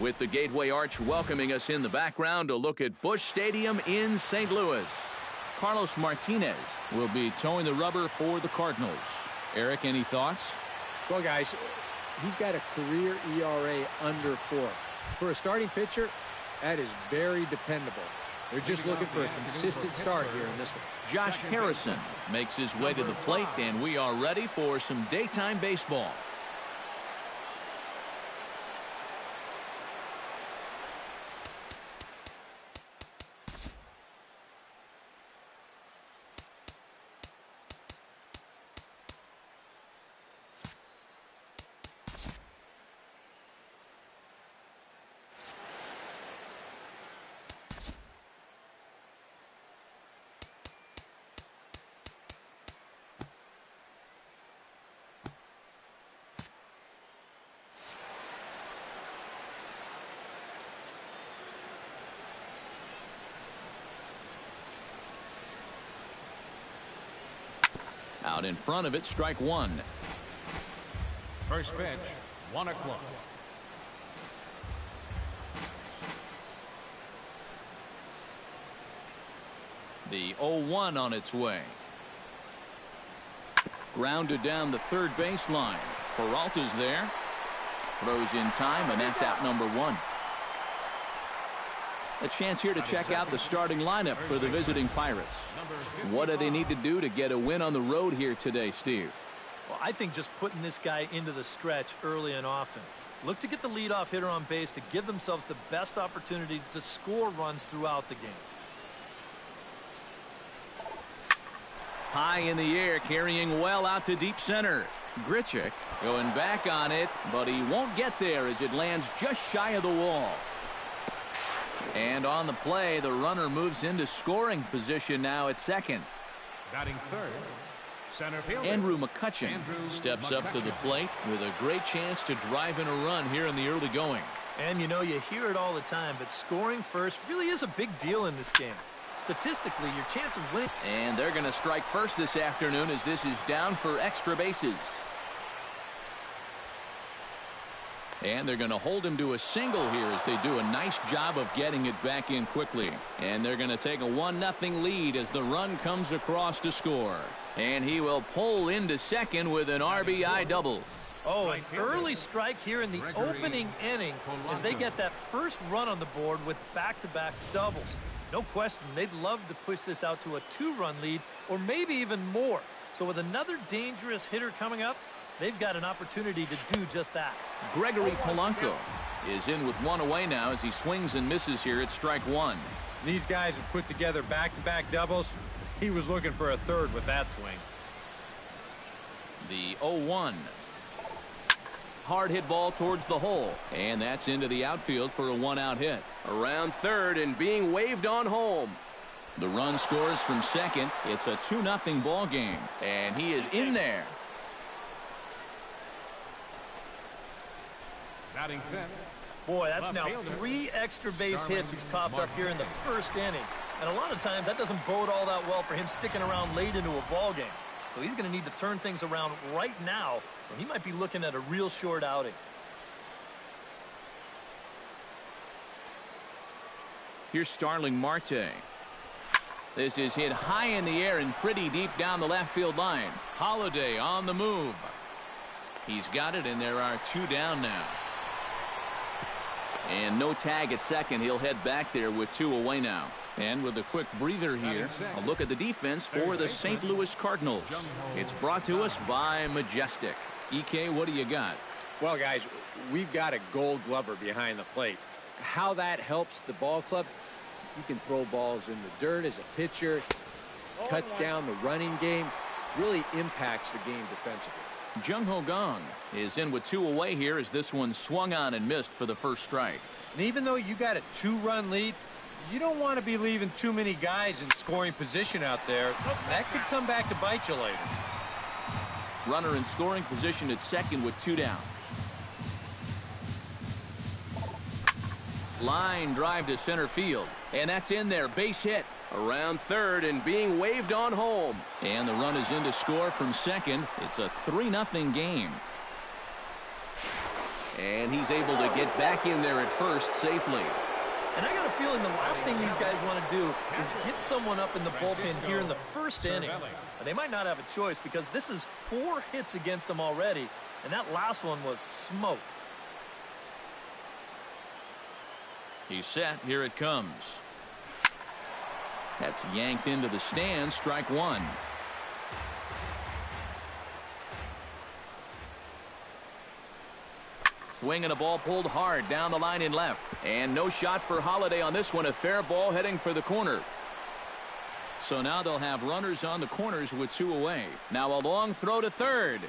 With the Gateway Arch welcoming us in the background, a look at Busch Stadium in St. Louis. Carlos Martinez will be towing the rubber for the Cardinals. Eric, any thoughts? Well, guys, he's got a career ERA under 4. For a starting pitcher, that is very dependable. They're just looking for a consistent start here in this one. Josh Harrison makes his way to the plate, and we are ready for some daytime baseball. Out in front of it, strike one. First pitch, 1 o'clock. The 0-1 on its way. Grounded down the third baseline. Peralta's there. Throws in time, and that's out number 1. A chance here to check out the starting lineup for the visiting Pirates. What do they need to do to get a win on the road here today, Steve? Well, I think just putting this guy into the stretch early and often. Look to get the leadoff hitter on base to give themselves the best opportunity to score runs throughout the game. High in the air, carrying well out to deep center. Grichuk going back on it, but he won't get there as it lands just shy of the wall. And on the play, the runner moves into scoring position now at second. Batting third, center fielder Andrew McCutchen steps up to the plate with a great chance to drive in a run here in the early going. And you know, you hear it all the time, but scoring first really is a big deal in this game. Statistically, your chance of winning. And they're going to strike first this afternoon as this is down for extra bases. And they're going to hold him to a single here as they do a nice job of getting it back in quickly. And they're going to take a 1-0 lead as the run comes across to score. And he will pull into second with an RBI double. Oh, an early strike here in the opening inning as they get that first run on the board with back-to-back doubles. No question, they'd love to push this out to a 2-run lead or maybe even more. So with another dangerous hitter coming up, they've got an opportunity to do just that. Gregory Polanco is in with 1 away now as he swings and misses here at strike 1. These guys have put together back-to-back doubles. He was looking for a third with that swing. The 0-1. Hard hit ball towards the hole, and that's into the outfield for a 1-out hit. Around third and being waved on home. The run scores from second. It's a 2-0 ball game, and he is in there. Batting fifth. Boy, that's now 3 extra base hits he's coughed up here in the first inning. And a lot of times that doesn't bode all that well for him sticking around late into a ball game. So he's going to need to turn things around right now, or he might be looking at a real short outing. Here's Starling Marte. This is hit high in the air and pretty deep down the left field line. Holiday on the move. He's got it, and there are 2 down now. And no tag at second. He'll head back there with 2 away now. And with a quick breather here, a look at the defense for the St. Louis Cardinals. It's brought to us by Majestic. EK, what do you got? Well, guys, we've got a gold glover behind the plate. How that helps the ball club, you can throw balls in the dirt as a pitcher, cuts down the running game, really impacts the game defensively. Jung Ho Gong is in with 2 away here as this one swung on and missed for the first strike. And even though you got a 2-run lead, you don't want to be leaving too many guys in scoring position out there. That could come back to bite you later. Runner in scoring position at second with 2 down. Line drive to center field, and that's in there. Base hit around third and being waved on home. And the run is in to score from second. It's a 3-0 game. And he's able to get back in there at first safely. And I got a feeling the last thing these guys want to do is get someone up in the bullpen here in the first inning. And they might not have a choice because this is 4 hits against them already, and that last one was smoked. He's set. Here it comes. That's yanked into the stands. Strike one. Swing and a ball pulled hard down the line in left. And no shot for Holiday on this one. A fair ball heading for the corner. So now they'll have runners on the corners with 2 away. Now a long throw to third.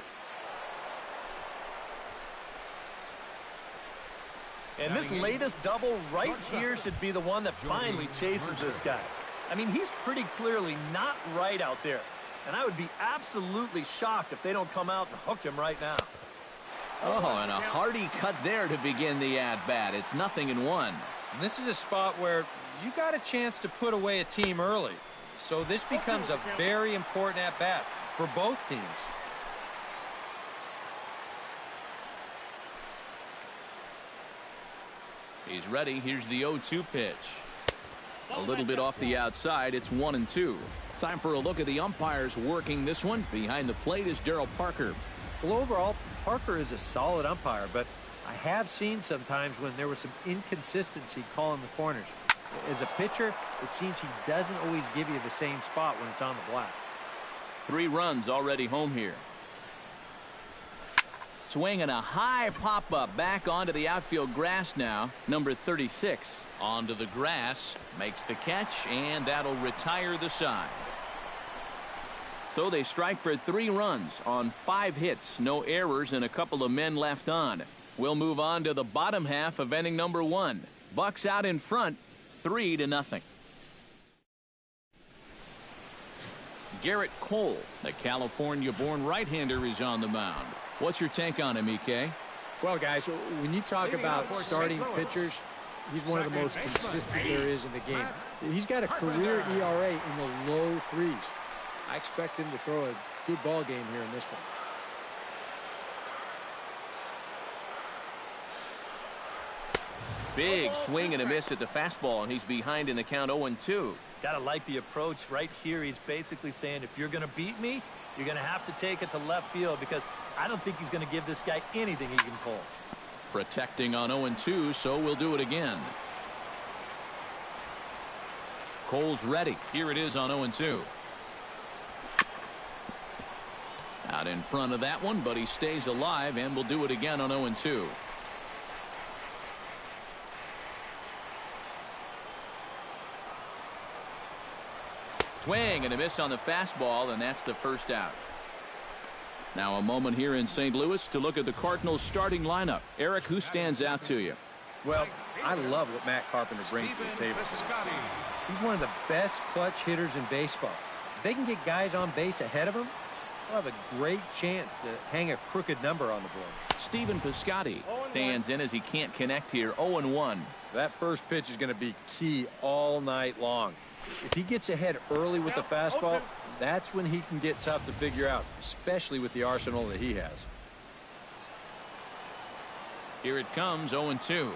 And this latest double right here should be the one that finally chases this guy. I mean, he's pretty clearly not right out there. And I would be absolutely shocked if they don't come out and hook him right now. Oh, and a hearty cut there to begin the at-bat. It's 0-1. And this is a spot where you got a chance to put away a team early. So this becomes a very important at-bat for both teams. He's ready. Here's the 0-2 pitch. A little bit off the outside. It's 1-2. Time for a look at the umpires working this one. Behind the plate is Daryl Parker. Well, overall, Parker is a solid umpire, but I have seen sometimes when there was some inconsistency calling the corners. As a pitcher, it seems he doesn't always give you the same spot when it's on the black. 3 runs already home here. Swing and a high pop-up back onto the outfield grass now. Number 36 onto the grass. Makes the catch, and that'll retire the side. So they strike for 3 runs on 5 hits. No errors and a couple of men left on. We'll move on to the bottom half of inning number 1. Bucks out in front, 3-0. Garrett Cole, the California-born right-hander, is on the mound. What's your take on him, EK? Well, guys, when you talk about starting pitchers, he's one of the most consistent there is in the game. He's got a career ERA in the low 3s. I expect him to throw a good ball game here in this one. Big swing and a miss at the fastball, and he's behind in the count 0-2. Gotta like the approach right here. He's basically saying, if you're gonna beat me, you're gonna have to take it to left field, because I don't think he's gonna give this guy anything he can pull. Protecting on 0-2, so we'll do it again. Cole's ready. Here it is on 0-2. Out in front of that one, but he stays alive, and we'll do it again on 0-2. Swing and a miss on the fastball, and that's the first out. Now a moment here in St. Louis to look at the Cardinals starting lineup. Eric, who stands out to you? Well, I love what Matt Carpenter brings to the table. He's one of the best clutch hitters in baseball. If they can get guys on base ahead of him, they'll have a great chance to hang a crooked number on the board. Stephen Piscotty stands in as he can't connect here. 0-1. That first pitch is going to be key all night long. If he gets ahead early with the fastball, that's when he can get tough to figure out, especially with the arsenal that he has. Here it comes, 0-2.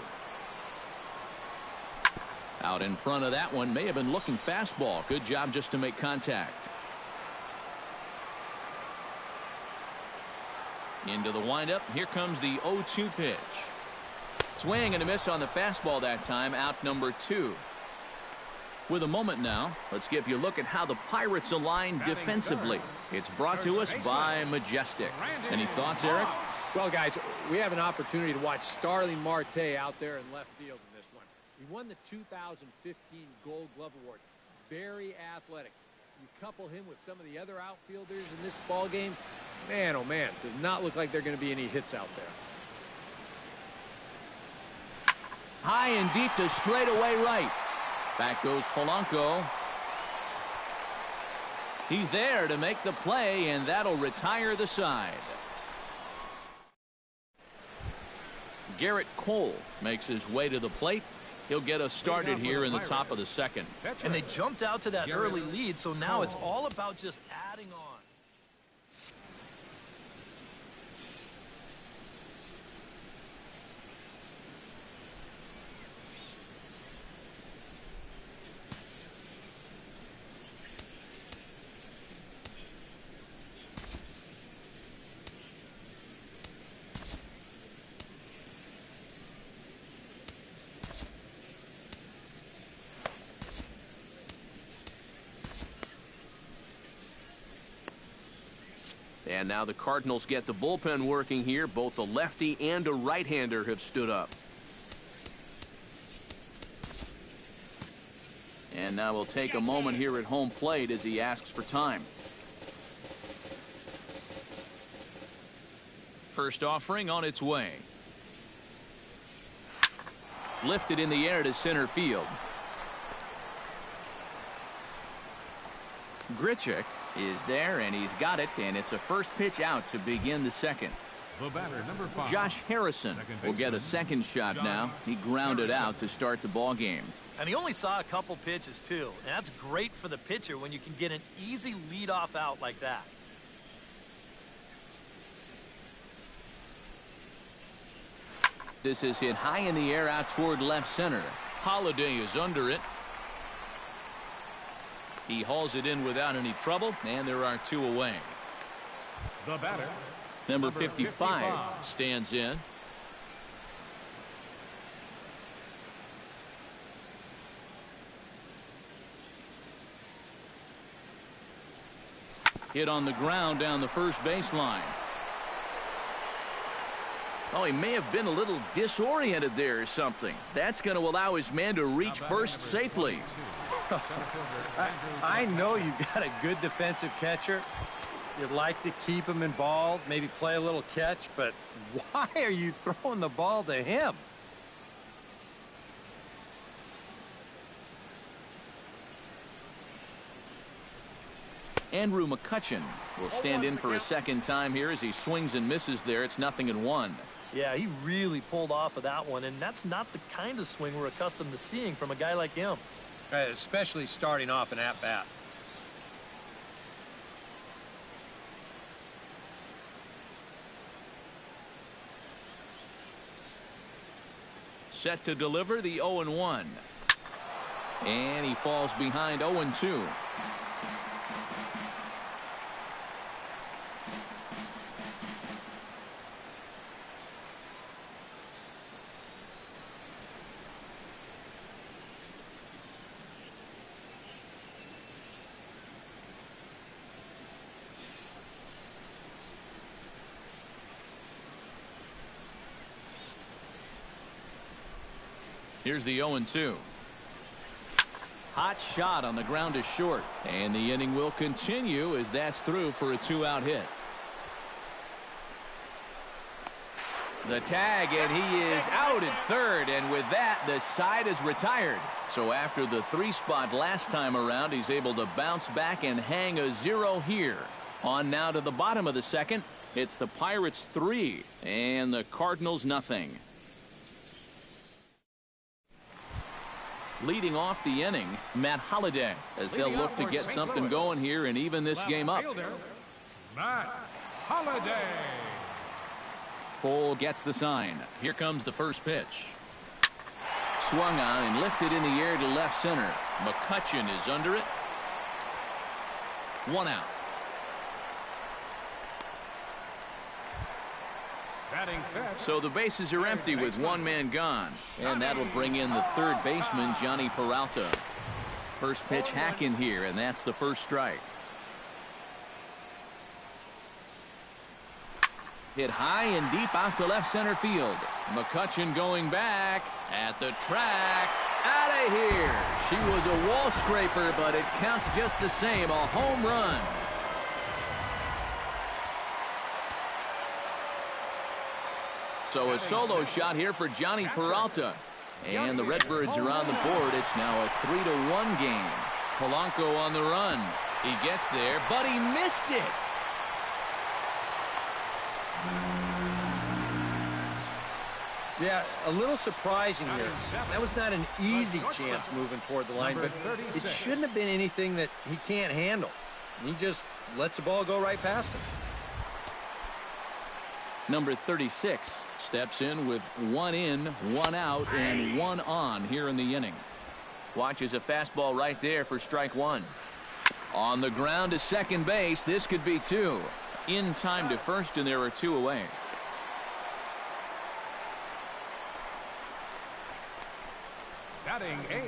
Out in front of that one, may have been looking fastball. Good job just to make contact. Into the windup. Here comes the 0-2 pitch. Swing and a miss on the fastball that time. Out number 2. With a moment now, let's give you a look at how the Pirates align defensively. It's brought to us by Majestic. Any thoughts, Eric? Well, guys, we have an opportunity to watch Starling Marte out there in left field in this one. He won the 2015 Gold Glove Award. Very athletic. You couple him with some of the other outfielders in this ball game, man, oh man, does not look like there are going to be any hits out there. High and deep to straightaway right. Back goes Polanco. He's there to make the play, and that'll retire the side. Garrett Cole makes his way to the plate. He'll get us started here in the top of the second. And they jumped out to that early lead, so now it's all about just adding on. And now the Cardinals get the bullpen working here. Both a lefty and a right-hander have stood up. And now we'll take a moment here at home plate as he asks for time. First offering on its way. Lifted in the air to center field. Grichuk is there, and he's got it, and it's a first pitch out to begin the second. The batter, number 5. Josh Harrison will get a second shot now. He grounded out to start the ball game. And he only saw a couple pitches, too. And that's great for the pitcher when you can get an easy leadoff out like that. This is hit high in the air out toward left center. Holiday is under it. He hauls it in without any trouble, and there are 2 away. The batter, Number 55 stands in. Hit on the ground down the first baseline. Oh, he may have been a little disoriented there or something. That's going to allow his man to reach first safely. I know you've got a good defensive catcher. You'd like to keep him involved, maybe play a little catch, but why are you throwing the ball to him? Andrew McCutchen will stand in for a second time here as he swings and misses there. It's 0-1. Yeah, he really pulled off of that one, and that's not the kind of swing we're accustomed to seeing from a guy like him. Especially starting off an at-bat. Set to deliver the 0-1. And he falls behind 0-2. Here's the 0-2. Hot shot on the ground is short. And the inning will continue as that's through for a 2-out hit. The tag, and he is out at third. And with that, the side is retired. So after the 3-spot last time around, he's able to bounce back and hang a 0 here. On now to the bottom of the second. It's the Pirates 3 and the Cardinals nothing. Leading off the inning, Matt Holliday, as they'll look to get something going here and even this game up. Matt Holliday. Cole gets the sign. Here comes the first pitch. Swung on and lifted in the air to left center. McCutchen is under it. 1 out. So the bases are empty with 1 man gone. And that'll bring in the third baseman, Johnny Peralta. First pitch hack in here, and that's the first strike. Hit high and deep out to left center field. McCutchen going back at the track. Out of here. She was a wall scraper, but it counts just the same. A home run. So a solo shot here for Johnny Peralta. And the Redbirds are on the board. It's now a 3-1 game. Polanco on the run. He gets there, but he missed it. Yeah, a little surprising here. That was not an easy chance moving toward the line, but it shouldn't have been anything that he can't handle. He just lets the ball go right past him. Number 36 steps in with 1 in, 1 out, and 1 on here in the inning. Watches a fastball right there for strike 1. On the ground to second base. This could be 2. In time to first, and there are 2 away. Batting 8,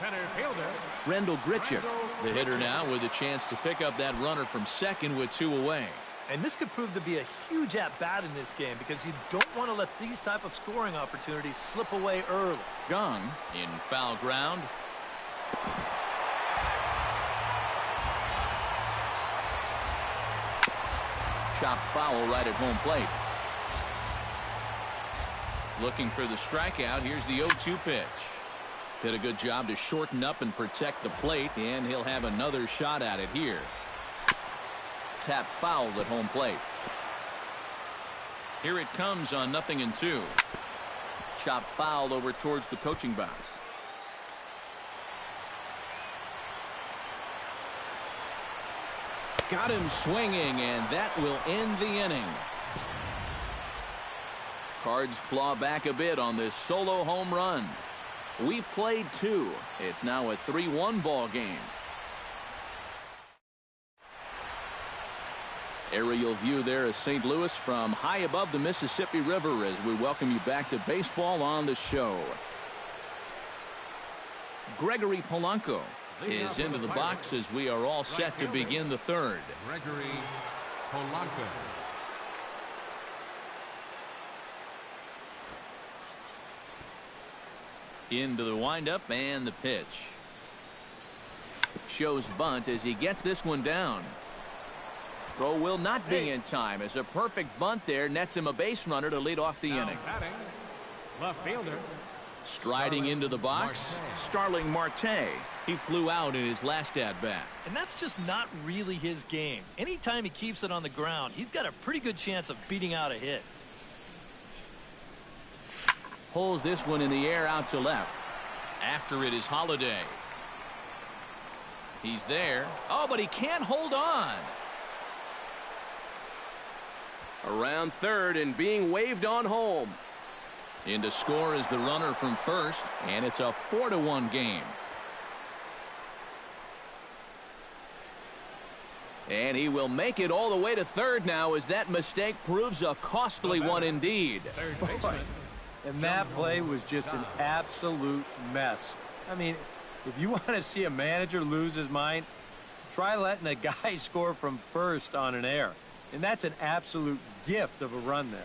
center fielder, Rendell Grichuk, the hitter now with a chance to pick up that runner from second with 2 away. And this could prove to be a huge at-bat in this game because you don't want to let these type of scoring opportunities slip away early. Gong in foul ground. Chopped foul right at home plate. Looking for the strikeout. Here's the 0-2 pitch. Did a good job to shorten up and protect the plate, and he'll have another shot at it here. Tap fouled at home plate. Here it comes on 0-2. Chop fouled over towards the coaching box. Got him swinging, and that will end the inning. Cards claw back a bit on this solo home run. We've played 2. It's now a 3-1 ball game. Aerial view there of St. Louis from high above the Mississippi River as we welcome you back to baseball on the show. Gregory Polanco is into the box as we are all set to begin the third. Gregory Polanco. Into the windup and the pitch. Shows bunt as he gets this one down. Throw will not be in time as a perfect bunt there nets him a base runner to lead off the inning. Batting, left fielder. Striding into the box, Starling Marte. He flew out in his last at-bat. And that's just not really his game. Anytime he keeps it on the ground, he's got a pretty good chance of beating out a hit. Pulls this one in the air out to left. After it is Holiday. He's there. Oh, but he can't hold on. Around third and being waved on home. In to score is the runner from first, and it's a 4-1 game. And he will make it all the way to third now as that mistake proves a costly one indeed. And that play was just an absolute mess. I mean, if you want to see a manager lose his mind, try letting a guy score from first on an error. And that's an absolute gift of a run there.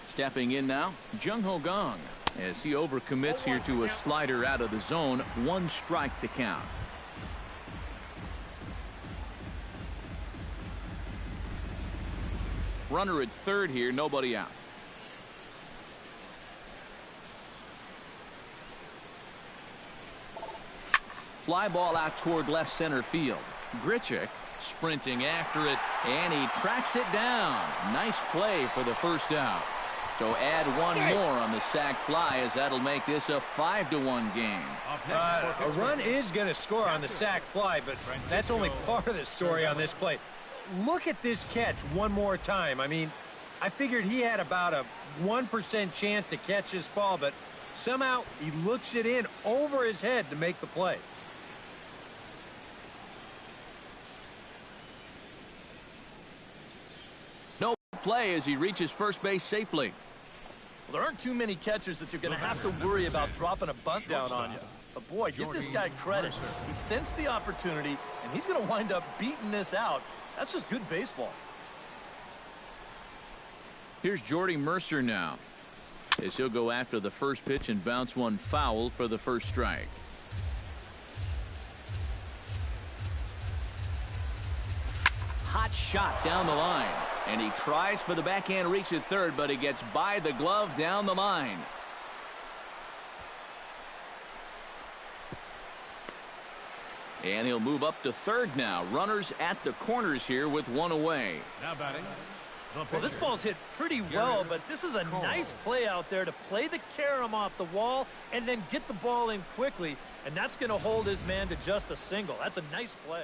Stepping in now, Jung Ho Gong as he overcommits here to a slider out of the zone. 1 strike to count. Runner at third here, nobody out. Fly ball out toward left center field. Grichuk sprinting after it, and he tracks it down. Nice play for the first out. So add 1 more on the sac fly as that'll make this a 5-1 game. A run is going to score on the sac fly, but that's only part of the story on this play. Look at this catch one more time. I mean, I figured he had about a 1% chance to catch this ball, but somehow he looks it in over his head to make the play. No play as he reaches first base safely. Well, there aren't too many catchers that you're going to have to worry about dropping a bunt down on you. But boy, give this guy credit. He sensed the opportunity, and he's going to wind up beating this out. That's just good baseball. Here's Jordy Mercer now as he'll go after the first pitch and bounce one foul for the first strike. shot down the line. And he tries for the backhand reach at third, but he gets by the glove down the line. And he'll move up to third now. Runners at the corners here with one away. Now batting. Well, this ball's hit pretty well, but this is a nice play out there to play the carom off the wall and then get the ball in quickly. And that's going to hold his man to just a single. That's a nice play.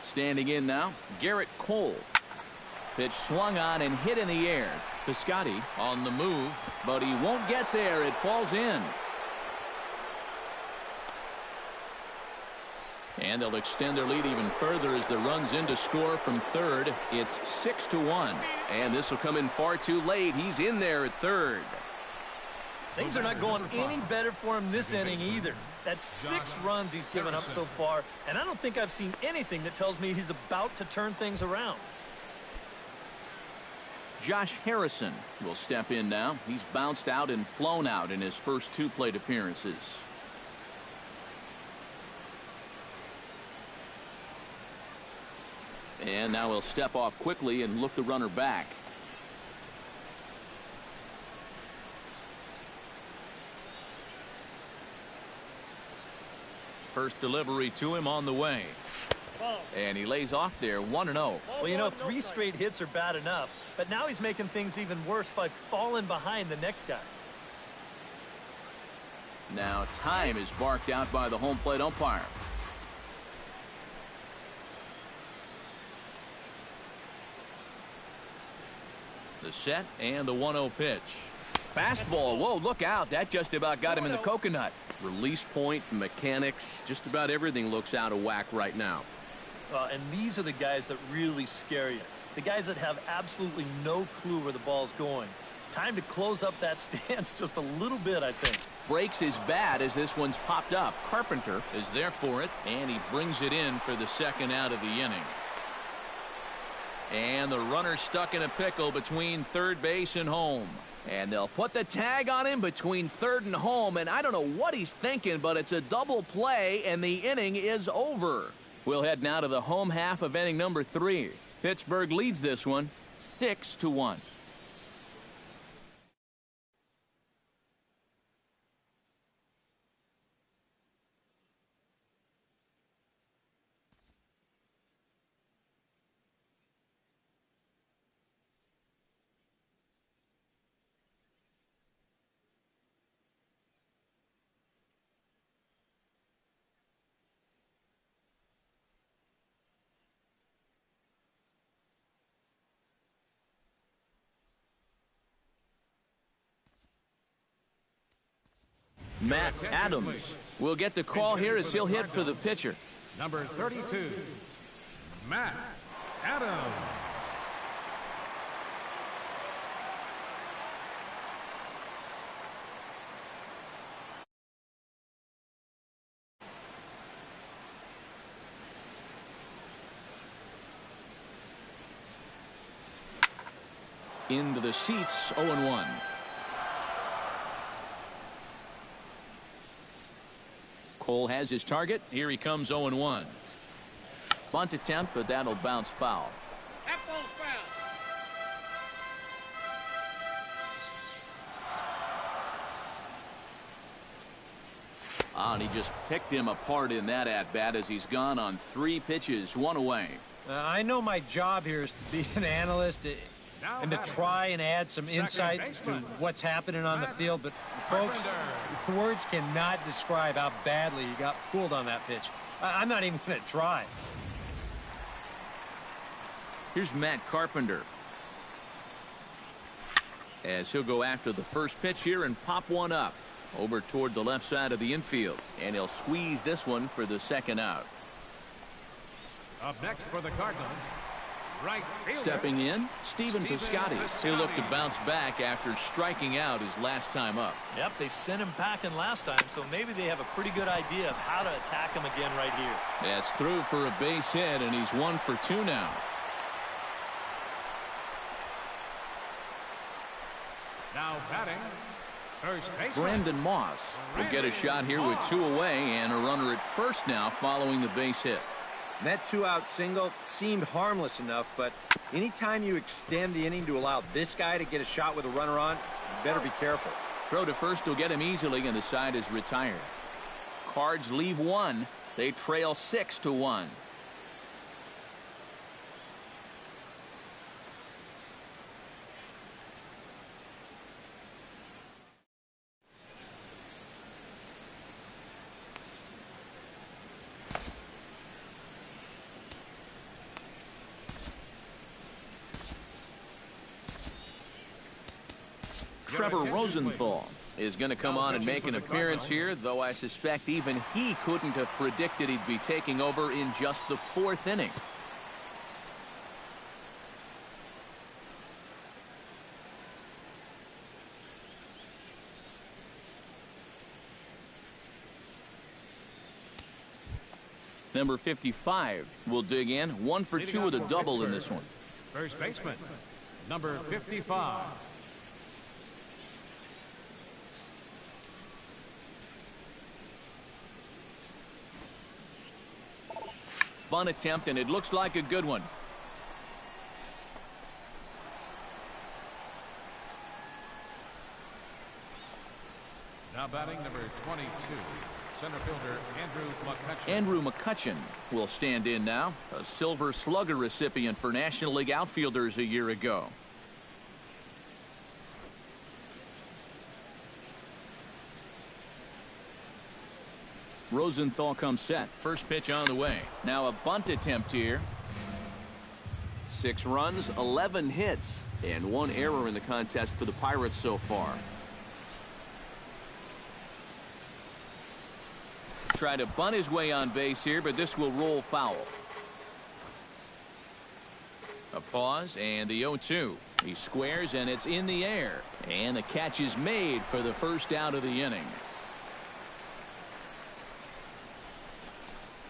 Standing in now, Garrett Cole. Pitch swung on and hit in the air. Piscotty on the move, but he won't get there. It falls in. And they'll extend their lead even further as the runs in to score from third. It's 6-1. And this will come in far too late. He's in there at third. Things are not going any better for him this inning either. That's 6 runs he's given up so far, and I don't think I've seen anything that tells me he's about to turn things around. Josh Harrison will step in now. He's bounced out and flown out in his first 2 plate appearances. And now he'll step off quickly and look the runner back. First delivery to him on the way. And he lays off there 1-0. Well, you know, 3 straight hits are bad enough, but now he's making things even worse by falling behind the next guy. Now time is barked out by the home plate umpire. The set and the 1-0 pitch. Fastball. Whoa, look out. That just about got him in the coconut. Release point, mechanics, just about everything looks out of whack right now. And these are the guys that really scare you. The guys that have absolutely no clue where the ball's going. Time to close up that stance just a little bit, I think. Breaks is bad as this one's popped up. Carpenter is there for it, and he brings it in for the second out of the inning. And the runner stuck in a pickle between third base and home. And they'll put the tag on him between third and home, and I don't know what he's thinking, but it's a double play, and the inning is over. We'll head now to the home half of inning number 3. Pittsburgh leads this one 6-1. Matt Adams will get the call here as he'll hit for the pitcher. Number 32, Matt Adams. Into the seats, 0-1. Cole has his target. Here he comes, 0-1. Bunt attempt, but that'll bounce foul. That ball's foul. And he just picked him apart in that at-bat as he's gone on 3 pitches, 1 away. I know my job here is to be an analyst, and to try and add some insight to what's happening on the field. But, folks, words cannot describe how badly he got pulled on that pitch. I'm not even going to try. Here's Matt Carpenter, as he'll go after the first pitch here and pop one up over toward the left side of the infield, and he'll squeeze this one for the second out. Up next for the Cardinals, right fielder. Stepping in, Stephen Piscotty. He'll look to bounce back after striking out his last time up. Yep, they sent him packing last time, so maybe they have a pretty good idea of how to attack him again right here. That's through for a base hit, and he's 1 for 2 now. Now batting, first baseman Brandon Moss will get a shot here with 2 away and a runner at first now following the base hit. That 2-out single seemed harmless enough, but anytime you extend the inning to allow this guy to get a shot with a runner on, you better be careful. Throw to first will get him easily, and the side is retired. Cards leave 1. They trail 6-1. Trevor Rosenthal is going to come on and make an appearance here, though I suspect even he couldn't have predicted he'd be taking over in just the 4th inning. Number 55 will dig in, 1 for 2 with a double in this one. First baseman, number 55. Bunt attempt, and it looks like a good one. Now batting number 22, center fielder Andrew McCutchen. Andrew McCutchen will stand in now, a Silver Slugger recipient for National League outfielders a year ago. Rosenthal comes set. First pitch on the way. Now a bunt attempt here. 6 runs, 11 hits, and 1 error in the contest for the Pirates so far. Try to bunt his way on base here, but this will roll foul. A pause and the 0-2. He squares and it's in the air, and the catch is made for the first out of the inning.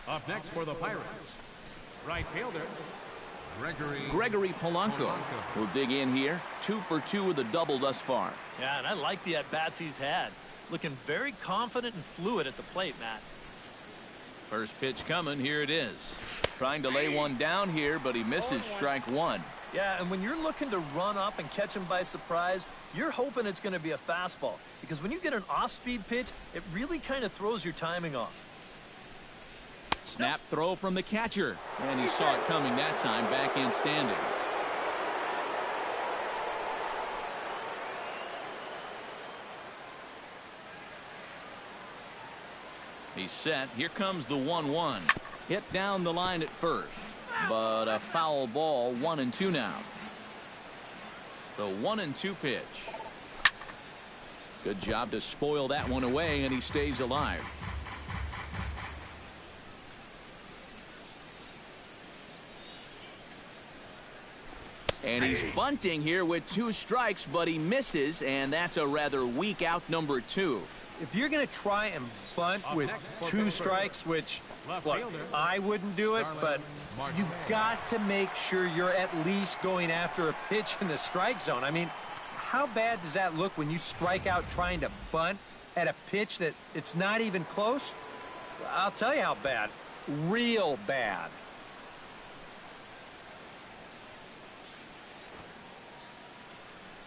Up next for the Pirates, right fielder Gregory Polanco will dig in here, 2 for 2 with a double thus far. Yeah, and I like the at-bats he's had. Looking very confident and fluid at the plate, Matt. First pitch coming, here it is. Trying to lay one down here, but he misses strike 1. Yeah, and when you're looking to run up and catch him by surprise, you're hoping it's going to be a fastball. Because when you get an off-speed pitch, it really kind of throws your timing off. Snap throw from the catcher, and he saw it coming that time, back in standing. He's set. Here comes the 1-1. Hit down the line at first, but a foul ball. 1-2 now. The 1-2 pitch. Good job to spoil that one away, and he stays alive. And he's bunting here with 2 strikes, but he misses, and that's a rather weak out number 2. If you're going to try and bunt with 2 strikes, which, look, I wouldn't do it, but you've got to make sure you're at least going after a pitch in the strike zone. I mean, how bad does that look when you strike out trying to bunt at a pitch that it's not even close? I'll tell you how bad. Real bad.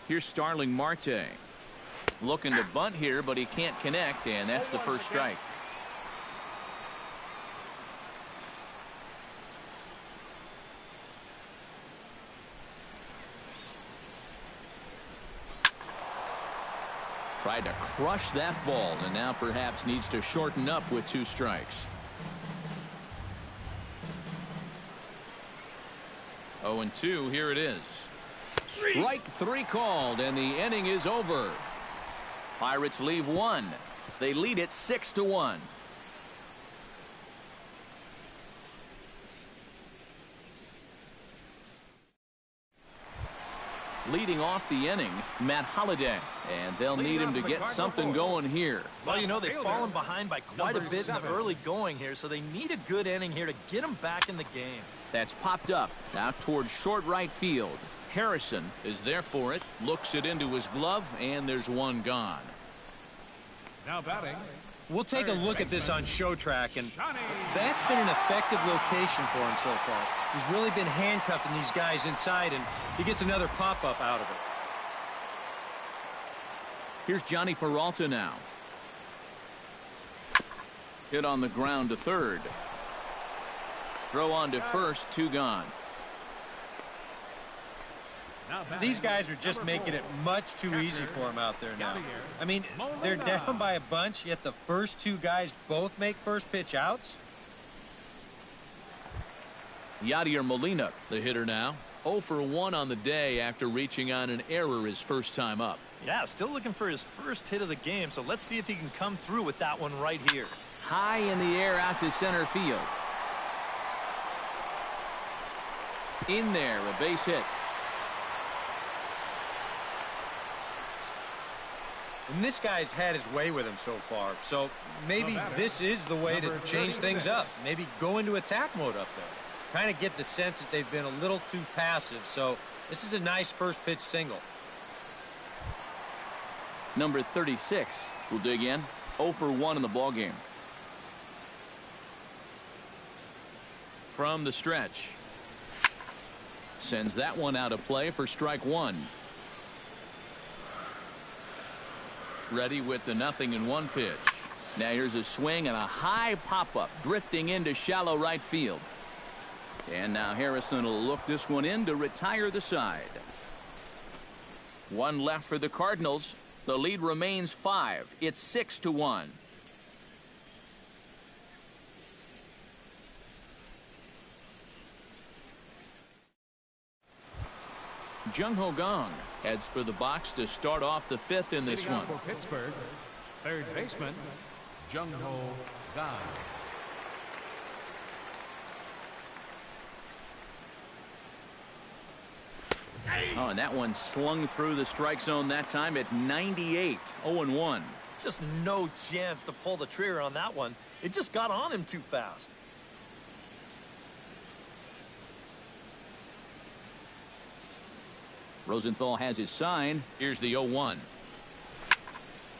Here's Starling Marte. Looking to bunt here, but he can't connect, and that's the first strike. Tried to crush that ball, and now perhaps needs to shorten up with 2 strikes. 0-2, here it is. Strike 3 called, and the inning is over. Pirates leave 1. They lead it 6-1. Leading off the inning, Matt Holliday, and they'll need him to get something going here. Well, you know, they've fallen behind by quite a bit in the early going here, so they need a good inning here to get them back in the game. That's popped up out towards short right field. Harrison is there for it, looks it into his glove, and there's one gone. Now batting. We'll take a look at this on Show Track, and that's been an effective location for him so far. He's really been handcuffing these guys inside, and he gets another pop-up out of it. Here's Johnny Peralta now. Hit on the ground to third. Throw on to first, 2 gone. These guys are just making it much too easy for him out there now. I mean, they're down by a bunch, yet the first 2 guys both make first pitch outs. Yadier Molina, the hitter now. 0 for 1 on the day after reaching on an error his first time up. Yeah, still looking for his first hit of the game, so let's see if he can come through with that one right here. High in the air out to center field. In there, a base hit. And this guy's had his way with him so far, so maybe this is the way to change things up. Maybe go into attack mode up there. Kind of get the sense that they've been a little too passive, so this is a nice first pitch single. Number 36 will dig in. 0 for 1 in the ballgame. From the stretch. Sends that one out of play for strike 1. Ready with the 0-1 pitch. Now here's a swing and a high pop-up drifting into shallow right field. And now Harrison will look this one in to retire the side. 1 left for the Cardinals. The lead remains 5. It's 6-1. Jung Ho Gong heads for the box to start off the 5th in this one. For Pittsburgh, third baseman, Jung Ho Gong. Oh, and that one slung through the strike zone that time at 98. 0-1. Just no chance to pull the trigger on that one. It just got on him too fast. Rosenthal has his sign. Here's the 0-1.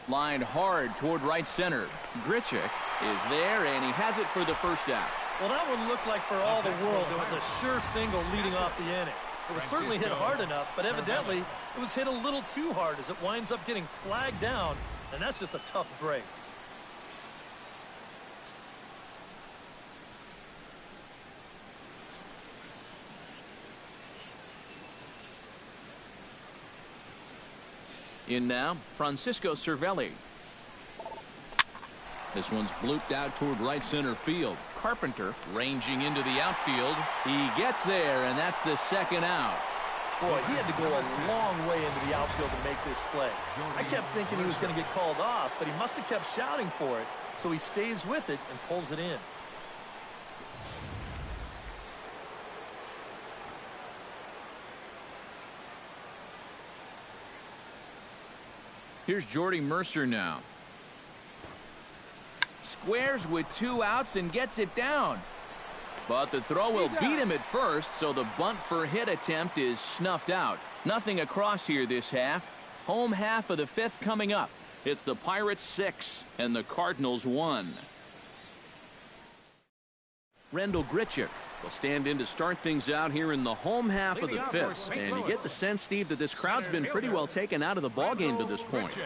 Lined hard toward right center. Grichuk is there, and he has it for the first out. Well, that one looked like for all the world it was a sure single leading off the inning. It was certainly hit hard enough, but evidently it was hit a little too hard as it winds up getting flagged down, and that's just a tough break. In now, Francisco Cervelli. This one's blooped out toward right center field. Carpenter ranging into the outfield. He gets there, and that's the second out. Boy, he had to go a long way into the outfield to make this play. I kept thinking he was going to get called off, but he must have kept shouting for it, so he stays with it and pulls it in. Here's Jordy Mercer now. Squares with 2 outs and gets it down. But the throw will beat him at first, so the bunt for hit attempt is snuffed out. Nothing across here this half. Home half of the 5th coming up. It's the Pirates 6 and the Cardinals 1. Rendell Grichuk will stand in to start things out here in the home half of the 5th. And you get the sense, Steve, that this crowd's been pretty well taken out of the ballgame to this point.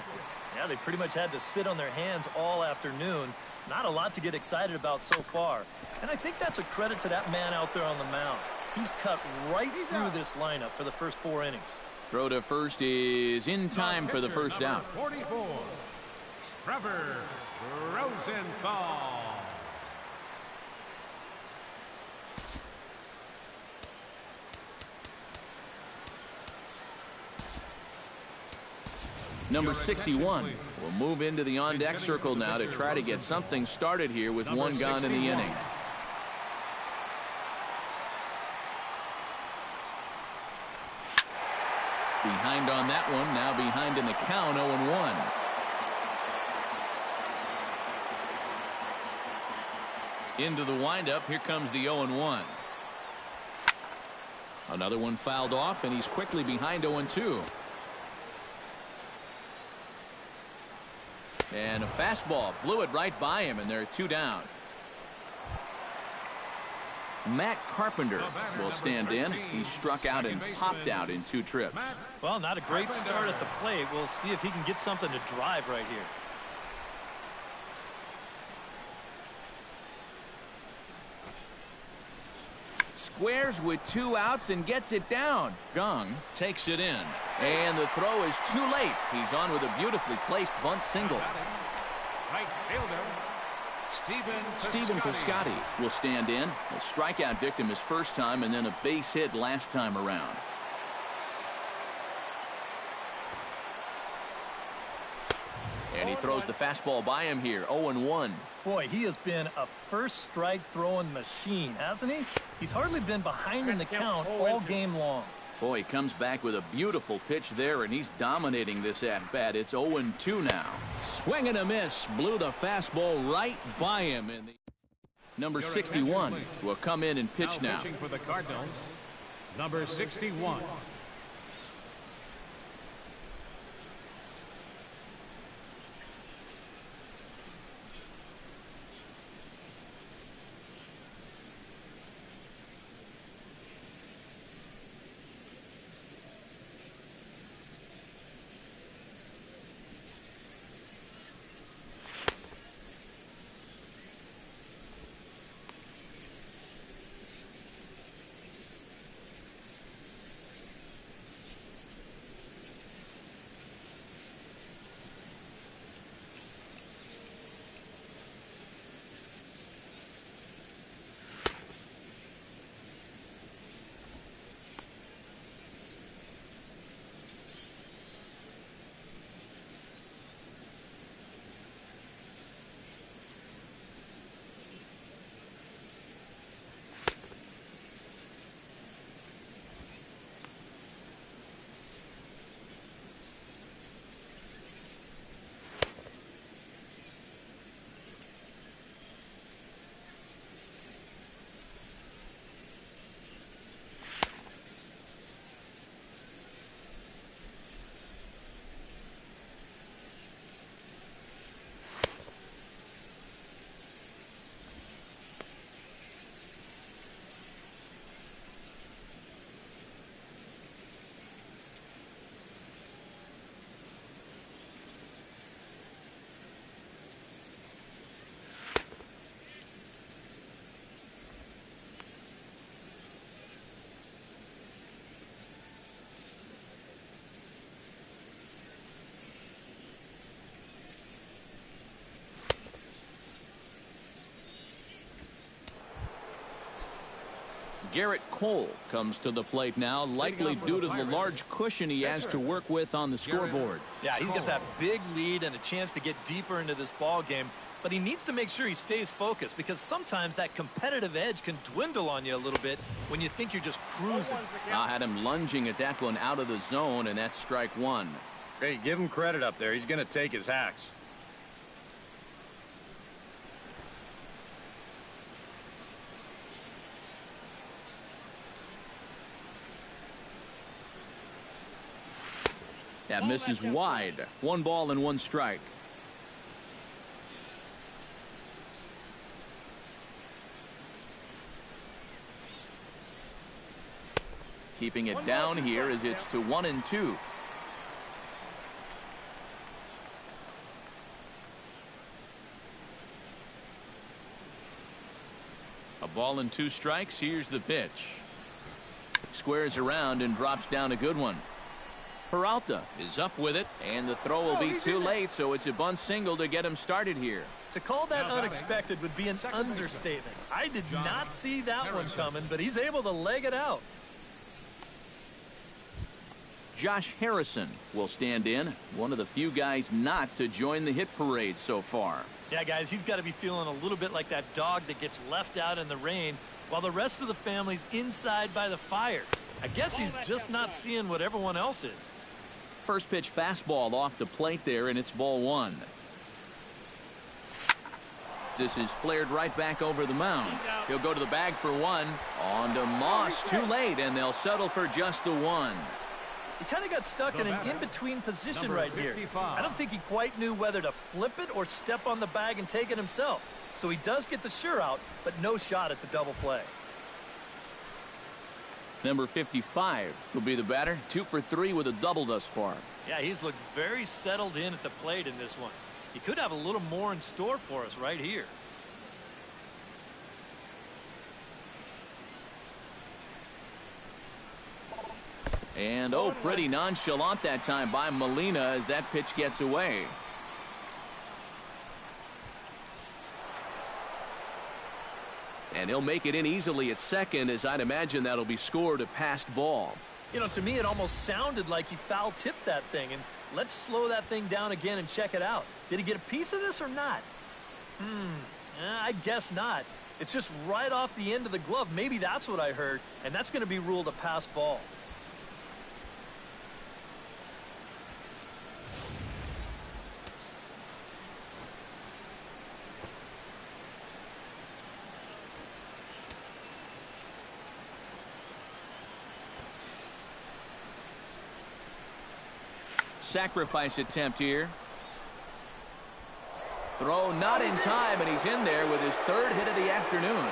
Yeah, they pretty much had to sit on their hands all afternoon. Not a lot to get excited about so far. And I think that's a credit to that man out there on the mound. He's cut right through this lineup for the first 4 innings. Throw to first is in time for the first out. 44, Trevor Rosenthal. Number 61 will move into the on-deck circle now to try to get something started here with one gone in the inning. Behind on that one, now behind in the count, 0-1. Into the windup, here comes the 0-1. Another one fouled off, and he's quickly behind 0-2. And a fastball blew it right by him, and there are 2 down. Matt Carpenter will stand in. He struck out and popped out in 2 trips. Well, not a great start at the plate. We'll see if he can get something to drive right here. Squares with 2 outs and gets it down. Gong takes it in. And the throw is too late. He's on with a beautifully placed bunt single. Right fielder, Stephen Piscotty will stand in. A strikeout victim his first time and then a base hit last time around. And he throws the fastball by him here. 0-1. Boy, he has been a first strike throwing machine, hasn't he? He's hardly been behind in the count all game long. Boy, he comes back with a beautiful pitch there, and he's dominating this at-bat. It's 0-2 now. Swing and a miss. Blew the fastball right by him. In the number 61 will come in and pitch now. Pitching for the Cardinals, number 61. Garrett Cole comes to the plate now, likely due to the large cushion he has to work with on the scoreboard. Yeah, he's got that big lead and a chance to get deeper into this ball game, but he needs to make sure he stays focused because sometimes that competitive edge can dwindle on you a little bit when you think you're just cruising. I had him lunging at that one out of the zone, and that's strike 1. Hey, give him credit up there. He's going to take his hacks. That misses wide. 1 ball and 1 strike. Keeping it down here as it's to 1-2. A ball and 2 strikes. Here's the pitch. Squares around and drops down a good one. Peralta is up with it, and the throw will be too late, so it's a bunt single to get him started here. To call that unexpected would be an understatement. I did not see that one coming, but he's able to leg it out. Josh Harrison will stand in, one of the few guys not to join the hit parade so far. Yeah, guys, he's got to be feeling a little bit like that dog that gets left out in the rain while the rest of the family's inside by the fire. I guess he's just not seeing what everyone else is. First pitch fastball off the plate there, and it's ball one. This is flared right back over the mound. He'll go to the bag for one. On to Moss, too late, and they'll settle for just the one. He kind of got stuck in an in-between position right here. I don't think he quite knew whether to flip it or step on the bag and take it himself. So he does get the sure out, but no shot at the double play. Number 55 will be the batter. 2 for 3 with a double thus far. Yeah, he's looked very settled in at the plate in this one. He could have a little more in store for us right here. And, oh, pretty nonchalant that time by Molina as that pitch gets away. And he'll make it in easily at second, as I'd imagine that'll be scored a passed ball. You know, to me, it almost sounded like he foul-tipped that thing. And let's slow that thing down again and check it out. Did he get a piece of this or not? I guess not. It's just right off the end of the glove. Maybe that's what I heard. And that's going to be ruled a pass ball. Sacrifice attempt here. Throw not in time, and he's in there with his third hit of the afternoon.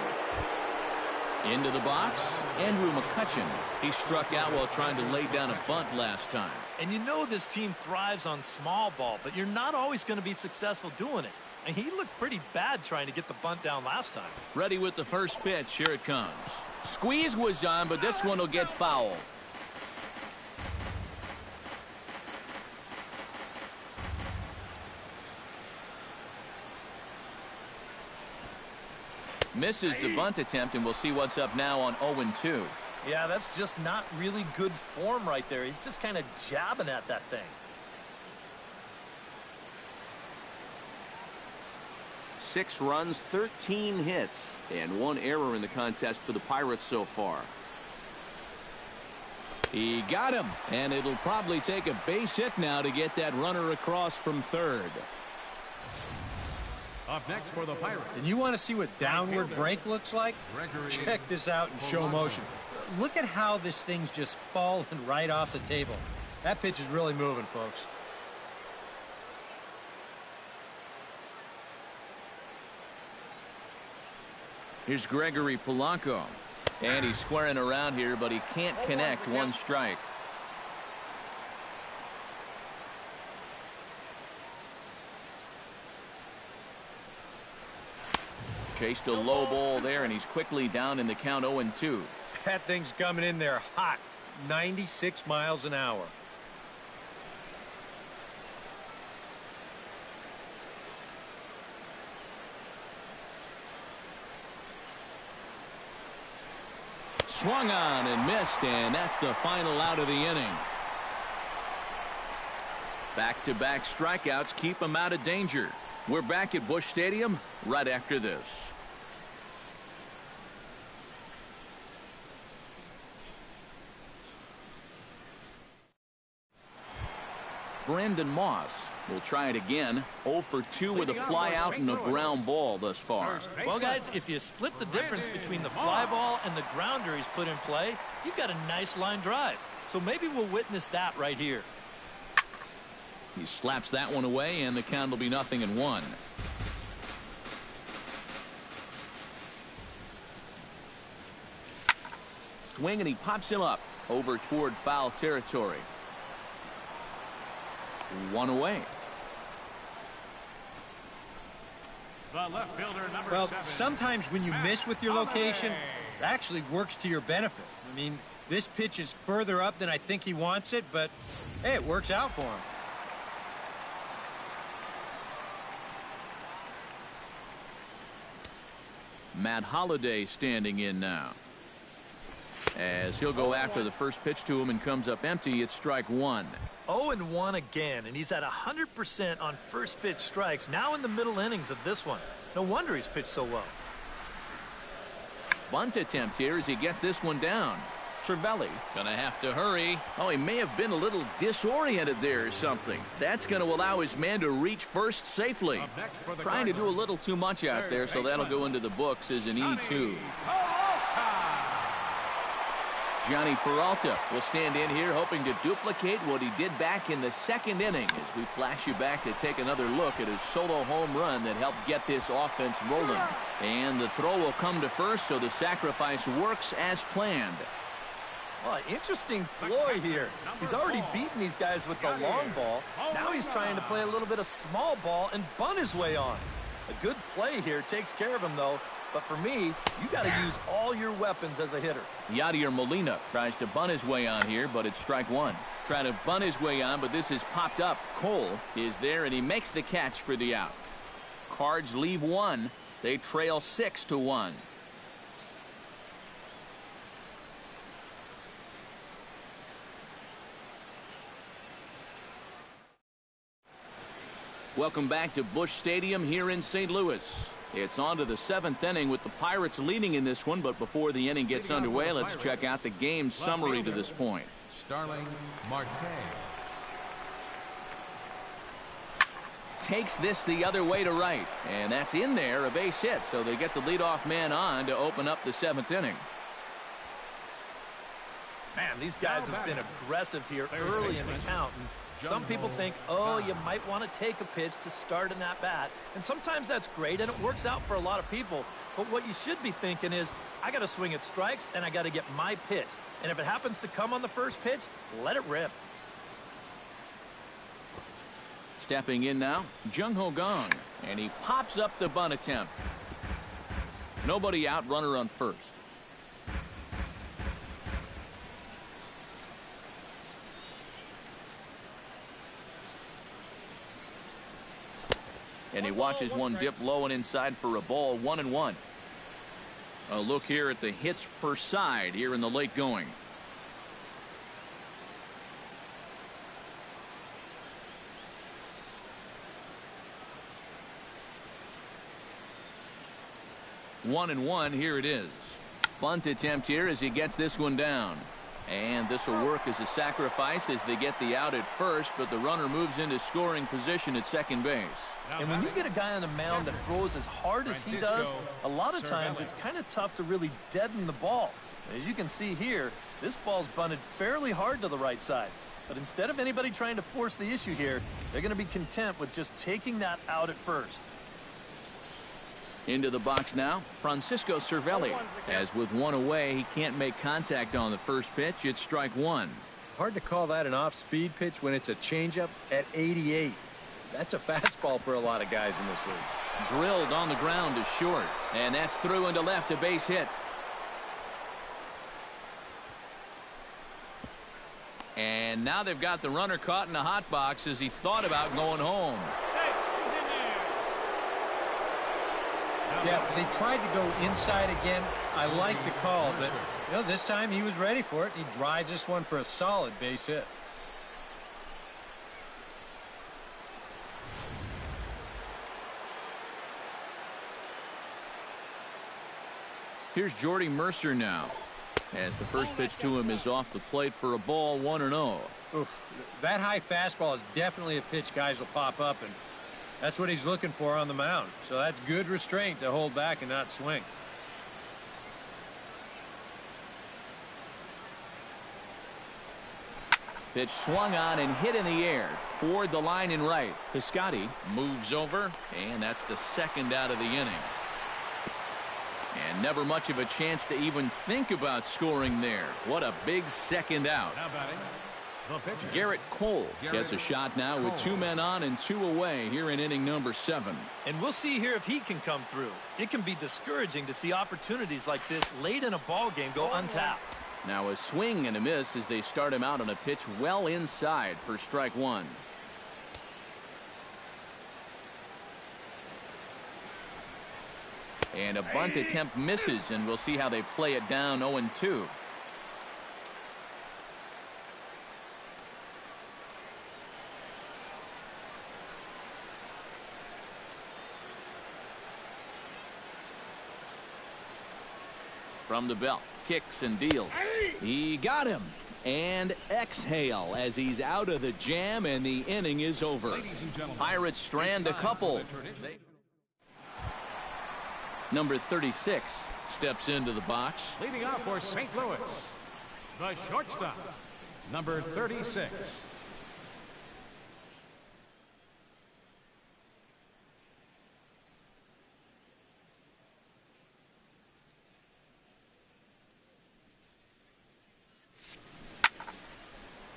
Into the box, Andrew McCutchen. He struck out while trying to lay down a bunt last time. And you know this team thrives on small ball, but you're not always going to be successful doing it. And he looked pretty bad trying to get the bunt down last time. Ready with the first pitch. Here it comes. Squeeze was on, but this one will get fouled. Misses the bunt attempt, and we'll see what's up now on 0-2. Yeah, that's just not really good form right there. He's just kind of jabbing at that thing. 6 runs, 13 hits, and 1 error in the contest for the Pirates so far. He got him, and it'll probably take a base hit now to get that runner across from third. Up next for the Pirates. And you want to see what downward break looks like? Check this out in show motion. Look at how this thing's just falling right off the table. That pitch is really moving, folks. Here's Gregory Polanco. And he's squaring around here, but he can't connect. 1 strike. Chased a low ball there, and he's quickly down in the count. 0-2. That thing's coming in there hot. 96 miles an hour. Swung on and missed, and that's the final out of the inning. Back-to-back strikeouts keep him out of danger. We're back at Busch Stadium right after this. Brandon Moss will try it again. 0 for 2 with a fly out and a ground ball thus far. Well, guys, if you split the difference between the fly ball and the grounder he's put in play, you've got a nice line drive. So maybe we'll witness that right here. He slaps that one away, and the count will be 0-1. Swing, and he pops him up over toward foul territory. 1 away. The left fielder, number Well, 7. sometimes when you miss with your location, it actually works to your benefit. I mean, This pitch is further up than I think he wants it, but hey, it works out for him. Matt Holliday standing in now. As he'll go after the first pitch to him and comes up empty, it's strike one. 0-1 again, and he's at 100% on first pitch strikes, now in the middle innings of this one. No wonder he's pitched so well. Bunt attempt here as he gets this one down. Cervelli gonna have to hurry. Oh, he may have been a little disoriented there or something. That's gonna allow his man to reach first safely. Trying to do a little too much out there, so that'll go into the books as an E2. Johnny Peralta will stand in here hoping to duplicate what he did back in the second inning as we flash you back to take another look at his solo home run that helped get this offense rolling. And the throw will come to first, so the sacrifice works as planned. Well, interesting ploy here. He's already beaten these guys with the long ball. Now he's trying to play a little bit of small ball and bunt his way on. A good play here takes care of him, though. But for me, you got to use all your weapons as a hitter. Yadier Molina tries to bunt his way on here, but it's strike one. Trying to bunt his way on, but this is popped up. Cole is there, and he makes the catch for the out. Cards leave one. They trail 6-1. Welcome back to Busch Stadium here in St. Louis. It's on to the seventh inning with the Pirates leading in this one, but before the inning gets underway, let's check out the game summary to this point. Starling Marte takes this the other way to right, and that's in there, a base hit, so they get the leadoff man on to open up the seventh inning. Man, these guys have been aggressive here early in the count. And some people think, oh, you might want to take a pitch to start an at-bat. And sometimes that's great, and it works out for a lot of people. But what you should be thinking is, I got to swing at strikes, and I got to get my pitch. And if it happens to come on the first pitch, let it rip. Stepping in now, Jung Ho Gong, and he pops up the bunt attempt. Nobody out, runner on first. And he watches one dip low and inside for a ball, 1-1. A look here at the hits per side here in the late going. One and one, here it is. Bunt attempt here as he gets this one down. And this will work as a sacrifice as they get the out at first, but the runner moves into scoring position at second base. And when you get a guy on the mound that throws as hard as he does, a lot of times it's kind of tough to really deaden the ball. As you can see here, this ball's bunted fairly hard to the right side. But instead of anybody trying to force the issue here, they're going to be content with just taking that out at first. Into the box now, Francisco Cervelli. As with one away, he can't make contact on the first pitch. It's strike one. Hard to call that an off-speed pitch when it's a changeup at 88. That's a fastball for a lot of guys in this league. Drilled on the ground to short. And that's through into left, a base hit. And now they've got the runner caught in the hot box as he thought about going home. Yeah, they tried to go inside again. I like the call, but you know, this time he was ready for it. He drives this one for a solid base hit. Here's Jordy Mercer now, as the first pitch to him is off the plate for a ball, 1-0. Oof, that high fastball is definitely a pitch guys will pop up, and that's what he's looking for on the mound. So that's good restraint to hold back and not swing. Pitch swung on and hit in the air toward the line and right. Piscotty moves over, and that's the second out of the inning. And never much of a chance to even think about scoring there. What a big second out. Now batting, the pitcher. Garrett Cole gets a shot now with 2 men on and 2 away here in inning number 7. And we'll see here if he can come through. It can be discouraging to see opportunities like this late in a ball game go untapped. Now a swing and a miss as they start him out on a pitch well inside for strike one. And a bunt attempt misses, and we'll see how they play it down 0-2. From the belt, kicks and deals. He got him. And exhale as he's out of the jam, and the inning is over. Pirates strand a couple. Number 36 steps into the box. Leading off for St. Louis, the shortstop, number 36.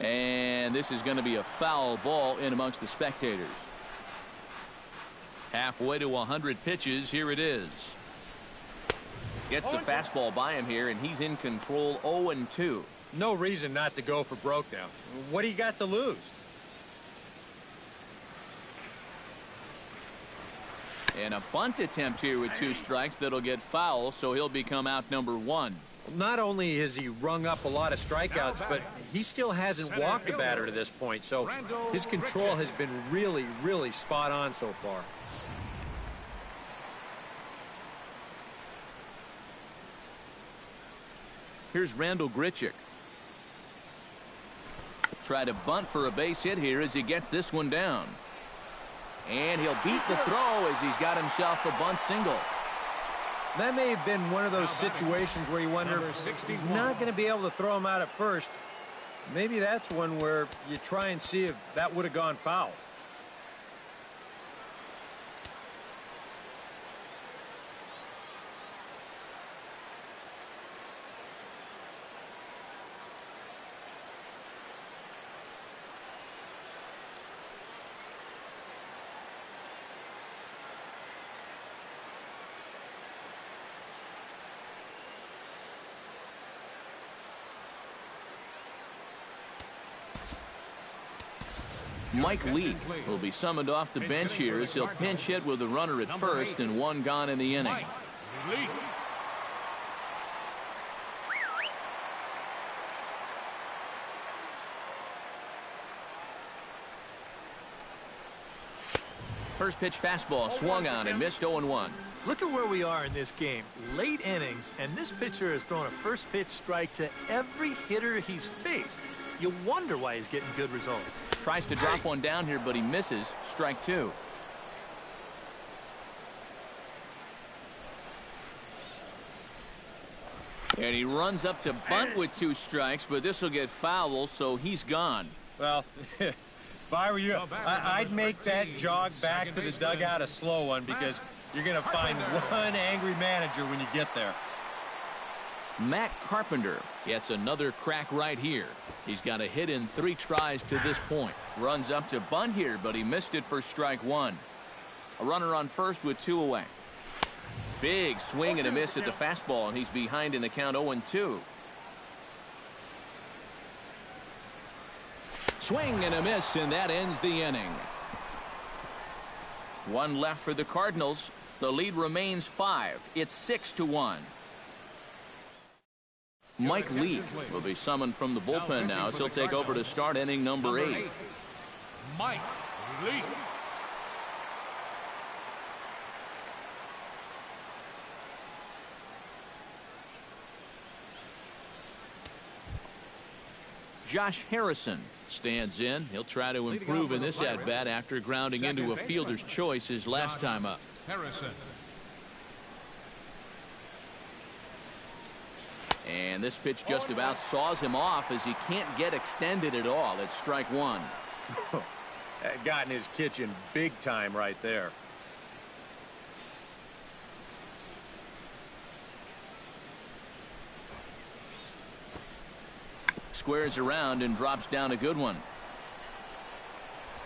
And this is going to be a foul ball in amongst the spectators. Halfway to 100 pitches. Here it is. Gets the fastball by him here, and he's in control 0-2. No reason not to go for broke now. What do you got to lose? And a bunt attempt here with 2 strikes that'll get foul, so he'll become out number 1. Not only has he rung up a lot of strikeouts, but he still hasn't walked a batter to this point, so his control has been really, really spot on so far. Here's Randal Grichuk. Try to bunt for a base hit here as he gets this one down. And he'll beat the throw as he's got himself a bunt single. That may have been one of those situations where you wonder if he's not going to be able to throw him out at first. Maybe that's one where you try and see if that would have gone foul. Mike Leake will be summoned off the bench here as he'll pinch hit with a runner at first and 1 gone in the inning. First pitch fastball swung on and missed 0-1. Look at where we are in this game. Late innings, and this pitcher has thrown a first pitch strike to every hitter he's faced. You wonder why he's getting good results. Tries to drop one down here, but he misses. Strike 2. And he runs up to bunt with 2 strikes, but this will get foul, so he's gone. Well, if I were you, I'd make that jog back to the dugout a slow one, because you're going to find one angry manager when you get there. Matt Carpenter gets another crack right here. He's got a hit in 3 tries to this point. Runs up to bunt here, but he missed it for strike 1. A runner on first with 2 away. Big swing and a miss at the fastball, and he's behind in the count 0-2. Swing and a miss, and that ends the inning. 1 left for the Cardinals. The lead remains 5. It's 6-1. Mike Leake will be summoned from the bullpen now as he'll take over to start inning number 8. Mike Leake. Josh Harrison stands in. He'll try to improve in this at-bat after grounding into a fielder's choice his last time up. Harrison. And this pitch just about saws him off as he can't get extended at all. It's strike 1. That got in his kitchen big time right there. Squares around and drops down a good one.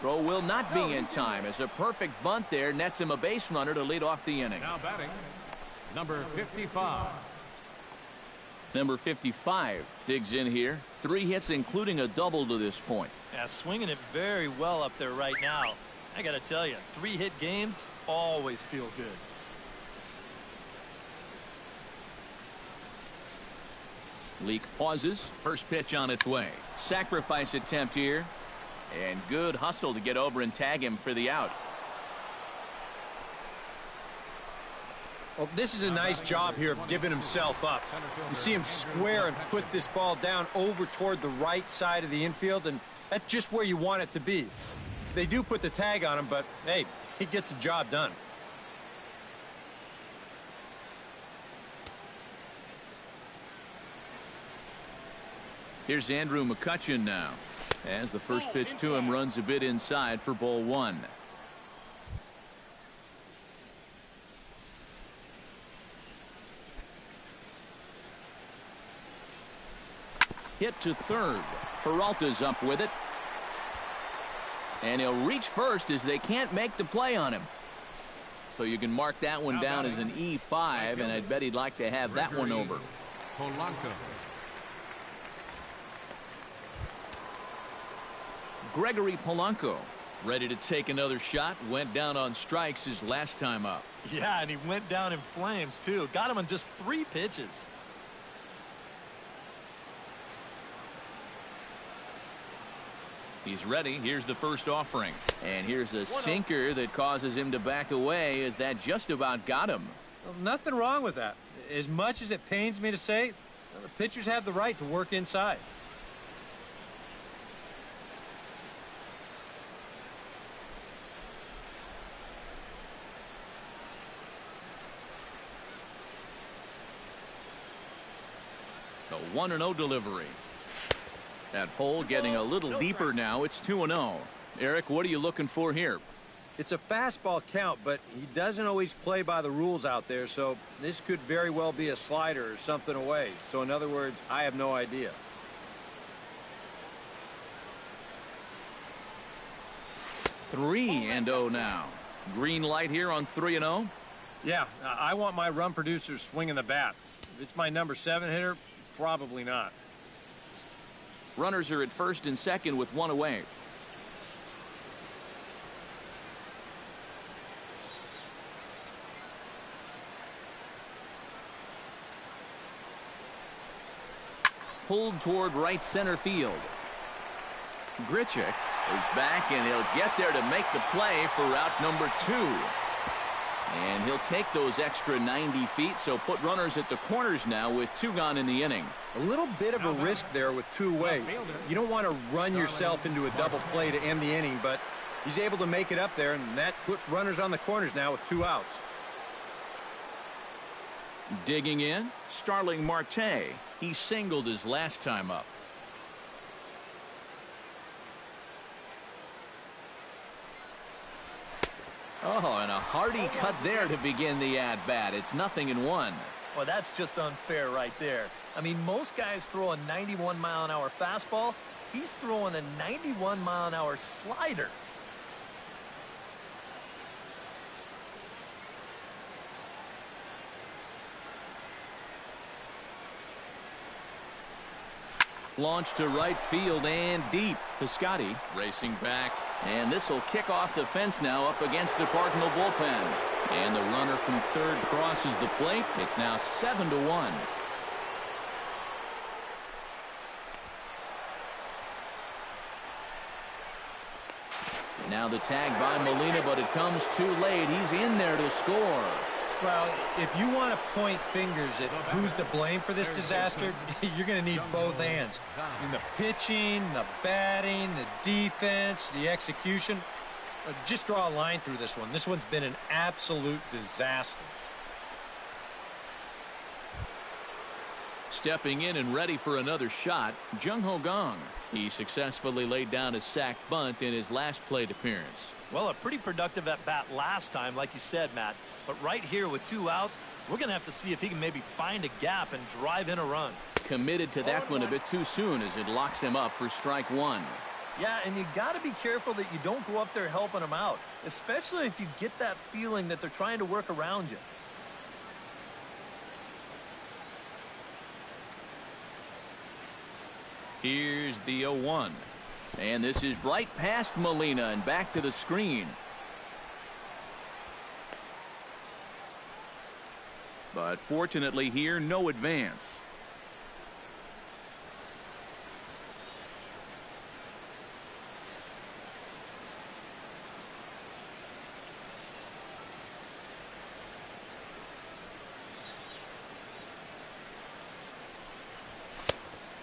Throw will not be in time as a perfect bunt there nets him a base runner to lead off the inning. Now batting, number 55. Number 55 digs in here. 3 hits, including a double to this point. Yeah, swinging it very well up there right now. I got to tell you, 3-hit games always feel good. Leake pauses. First pitch on its way. Sacrifice attempt here. And good hustle to get over and tag him for the out. Well, this is a nice job here of giving himself up. You see him square and put this ball down over toward the right side of the infield, and that's just where you want it to be. They do put the tag on him, but, hey, he gets the job done. Here's Andrew McCutchen now, as the first pitch to him runs a bit inside for ball 1. Hit to third. Peralta's up with it. And he'll reach first as they can't make the play on him. So you can mark that one down as an E5, and I'd bet he'd like to have that one over. Polanco. Gregory Polanco ready to take another shot. Went down on strikes his last time up. Yeah, and he went down in flames, too. Got him on just 3 pitches. He's ready. Here's the first offering. And here's a sinker that causes him to back away, as that just about got him. Well, nothing wrong with that. As much as it pains me to say, the pitchers have the right to work inside. The 1-0 delivery. That hole getting a little deeper now. It's 2-0. Eric, what are you looking for here? It's a fastball count, but he doesn't always play by the rules out there, so this could very well be a slider or something away. So in other words, I have no idea. Three and 0 now. Green light here on 3-0. Yeah, I want my run producer swinging the bat. If it's my number 7 hitter, probably not. Runners are at first and second with 1 away. Pulled toward right center field. Grichuk is back, and he'll get there to make the play for route number 2. And he'll take those extra 90 feet, so put runners at the corners now with 2 gone in the inning. A little bit of a risk there with 2 away. You don't want to run yourself into a double play to end the inning, but he's able to make it up there, and that puts runners on the corners now with 2 outs. Digging in, Starling Marte. He singled his last time up. Oh, and a hearty cut there to begin the at-bat. It's 0-1. Well, that's just unfair right there. I mean, most guys throw a 91-mile-an-hour fastball. He's throwing a 91-mile-an-hour slider. Launch to right field and deep. Piscotty racing back. And this will kick off the fence now up against the Cardinal bullpen. And the runner from third crosses the plate. It's now 7-1. Now the tag by Molina, but it comes too late. He's in there to score. Well, if you want to point fingers at who's to blame for this disaster, you're going to need both hands. I mean, the pitching, the batting, the defense, the execution. Just draw a line through this one. This one's been an absolute disaster. Stepping in and ready for another shot, Jung Ho Gong. He successfully laid down a sac bunt in his last plate appearance. Well, a pretty productive at-bat last time, like you said, Matt. But right here with 2 outs, we're going to have to see if he can maybe find a gap and drive in a run. Committed to that one a bit too soon as it locks him up for strike 1. Yeah, and you got to be careful that you don't go up there helping him out, especially if you get that feeling that they're trying to work around you. Here's the 0-1. And this is right past Molina and back to the screen. But fortunately here, no advance.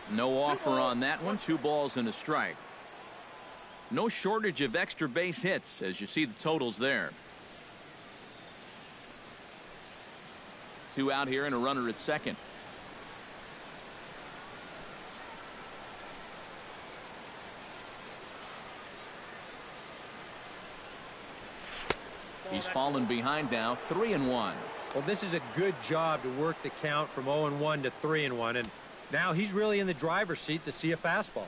No offer on that one. 2 balls and a strike. No shortage of extra base hits as you see the totals there. 2 out here and a runner at second. He's fallen behind now, 3-1. Well, this is a good job to work the count from 0-1 to 3-1, and now he's really in the driver's seat to see a fastball.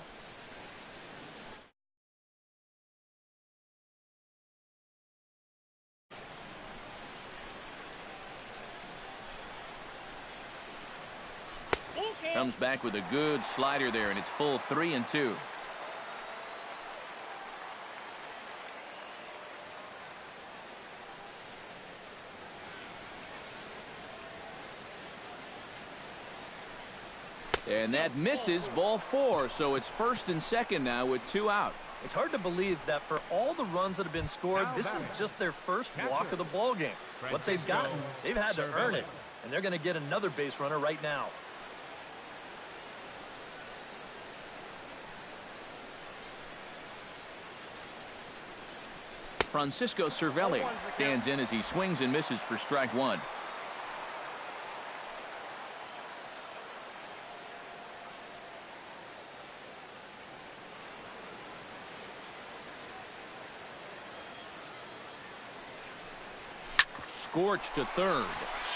Comes back with a good slider there, and it's full 3-2. And that misses, ball 4, so it's first and second now with 2 out. It's hard to believe that for all the runs that have been scored, this is just their first walk of the ball game. What they've gotten, they've had to earn it, and they're going to get another base runner right now. Francisco Cervelli stands in as he swings and misses for strike 1. Scorched to third,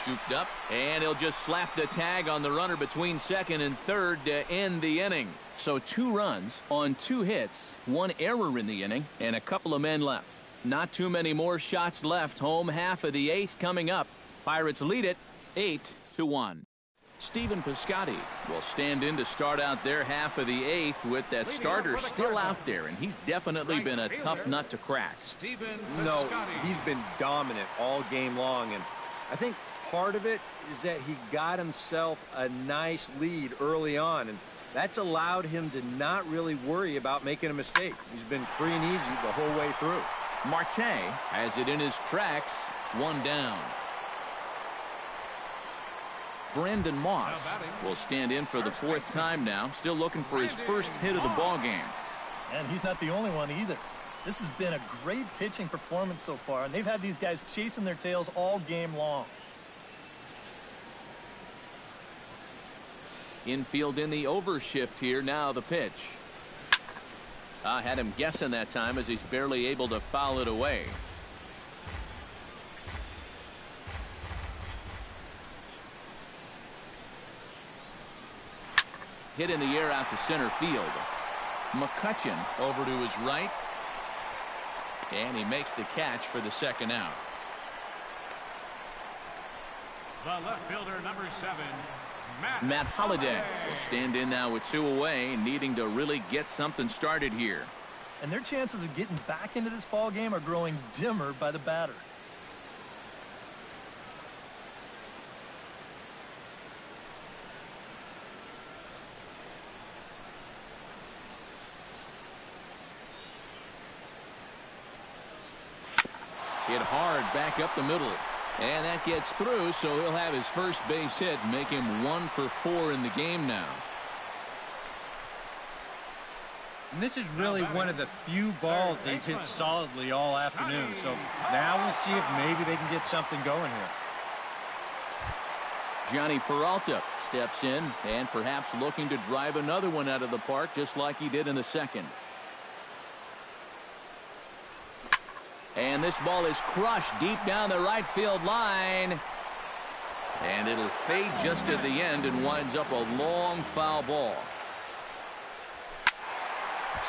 scooped up, and he'll just slap the tag on the runner between second and third to end the inning. So 2 runs on 2 hits, 1 error in the inning, and a couple of men left. Not too many more shots left. Home half of the 8th coming up. Pirates lead it 8-1. Stephen Piscotty will stand in to start out their half of the 8th with that starter still out there, and he's definitely been a tough nut to crack. No, he's been dominant all game long, and I think part of it is that he got himself a nice lead early on, and that's allowed him to not really worry about making a mistake. He's been free and easy the whole way through. Marte has it in his tracks, 1 down. Brandon Moss will stand in for the 4th time now, still looking for his first hit of the ball game. And he's not the only one either. This has been a great pitching performance so far, and they've had these guys chasing their tails all game long. Infield in the overshift here. Now the pitch. I had him guessing that time as he's barely able to foul it away. Hit in the air out to center field. McCutchen over to his right. And he makes the catch for the 2nd out. The left fielder, number 7, Matt Holliday will stand in now with 2 away, needing to really get something started here. And their chances of getting back into this ball game are growing dimmer by the batter. Hit hard back up the middle. And that gets through, so he'll have his first base hit, make him 1 for 4 in the game now. And this is really one of the few balls they've hit solidly all afternoon. So now we'll see if maybe they can get something going here. Johnny Peralta steps in and perhaps looking to drive another one out of the park just like he did in the 2nd. And this ball is crushed deep down the right field line. And it'll fade just at the end and winds up a long foul ball.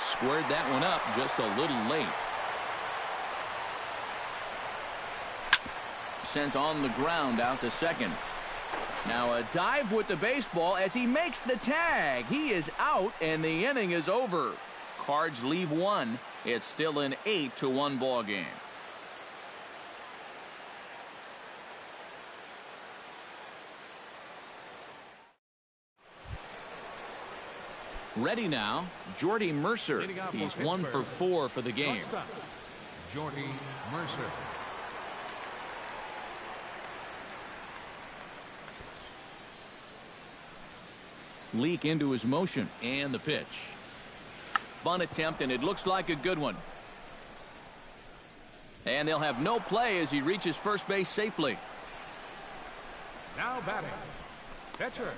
Squared that one up just a little late. Sent on the ground out to second. Now a dive with the baseball as he makes the tag. He is out, and the inning is over. Cards leave one. It's still an 8-1 ball game. Ready now, Jordy Mercer. He's 1 for 4 for the game. Jordy Mercer. Leak into his motion, and the pitch. Bunt attempt, and it looks like a good one. And they'll have no play as he reaches first base safely. Now batting, pitcher,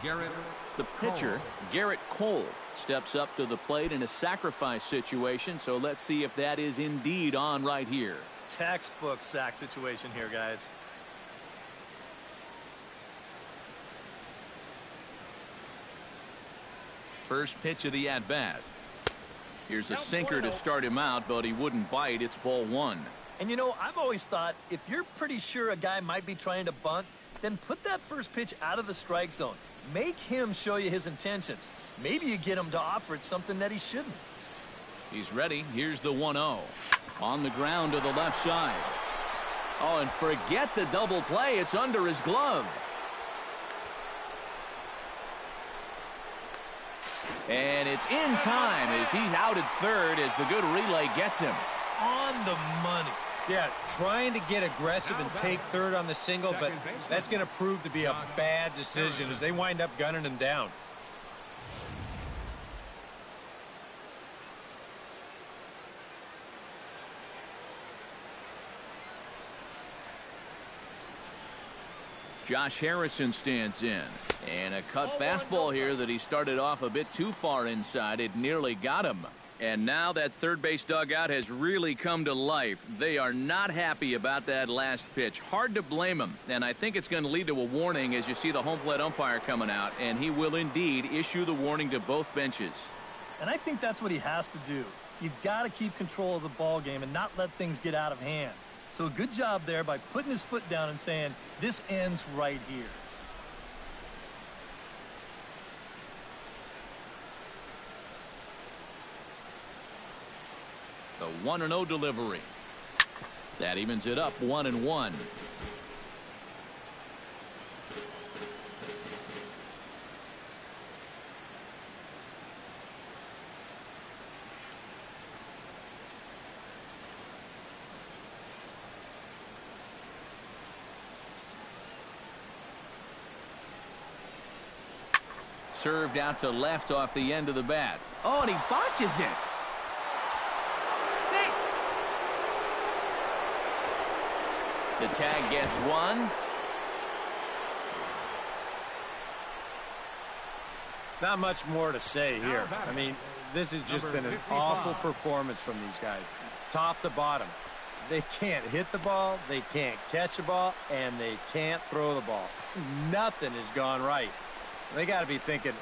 Garrett. The pitcher, Garrett Cole, steps up to the plate in a sacrifice situation, so let's see if that is indeed on right here. Textbook sack situation here, guys. First pitch of the at-bat. Here's a sinker to start him out, but he wouldn't bite. It's ball one. And you know, I've always thought if you're pretty sure a guy might be trying to bunt, then put that first pitch out of the strike zone. Make him show you his intentions. Maybe you get him to offer it something that he shouldn't. He's ready. Here's the 1-0. On the ground to the left side. Oh, and forget the double play. It's under his glove. And it's in time as he's out at third as the good relay gets him. On the money. Yeah, trying to get aggressive and take third on the single, but that's going to prove to be a bad decision as they wind up gunning him down. Josh Harrison stands in. And a cut fastball here that he started off a bit too far inside. It nearly got him. And now that third base dugout has really come to life. They are not happy about that last pitch. Hard to blame them. And I think it's going to lead to a warning as you see the home plate umpire coming out. And he will indeed issue the warning to both benches. And I think that's what he has to do. You've got to keep control of the ball game and not let things get out of hand. So a good job there by putting his foot down and saying, this ends right here. The 1-0 delivery. That evens it up 1-1. Served out to left off the end of the bat. Oh, and he botches it. The tag gets one. Not much more to say here. I mean, this has just been an awful performance from these guys. Top to bottom. They can't hit the ball, they can't catch the ball, and they can't throw the ball. Nothing has gone right. They got to be thinking,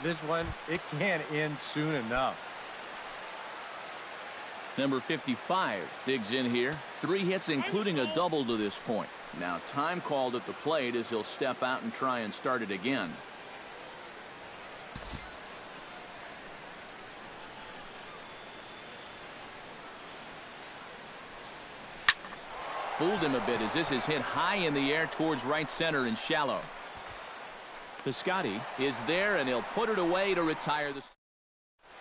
this one, it can't end soon enough. Number 55 digs in here. 3 hits, including a double to this point. Now time called at the plate as he'll step out and try and start it again. Fooled him a bit as this is hit high in the air towards right center and shallow. Piscotty is there, and he'll put it away to retire the...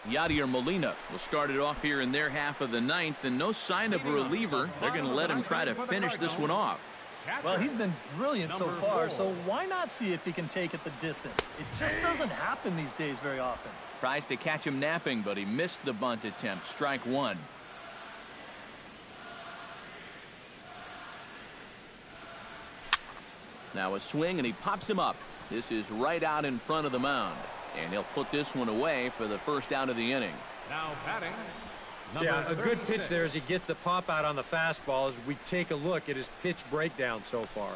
Yadier Molina will start it off here in their half of the ninth, and no sign of a reliever. They're going to let him try to finish this one off. Well, he's been brilliant so far, so why not see if he can take it the distance? It just doesn't happen these days very often. Tries to catch him napping, but he missed the bunt attempt. Strike one. Now a swing, and he pops him up. This is right out in front of the mound. And he'll put this one away for the first out of the inning. Now batting. Yeah, a good pitch there as he gets the pop out on the fastball as we take a look at his pitch breakdown so far.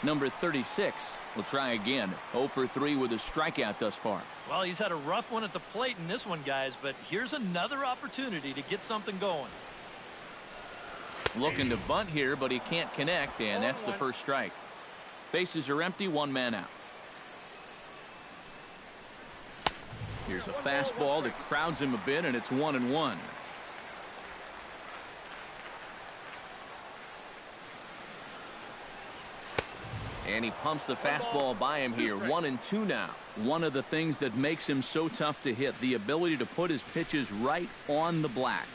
Number 36 will try again. 0 for 3 with a strikeout thus far. Well, he's had a rough one at the plate in this one, guys, but here's another opportunity to get something going. Looking to bunt here, but he can't connect, and that's the first strike. Bases are empty, one man out. Here's a fastball that crowds him a bit, and it's 1-1. And he pumps the fastball by him here. 1-2 now. One of the things that makes him so tough to hit, the ability to put his pitches right on the black.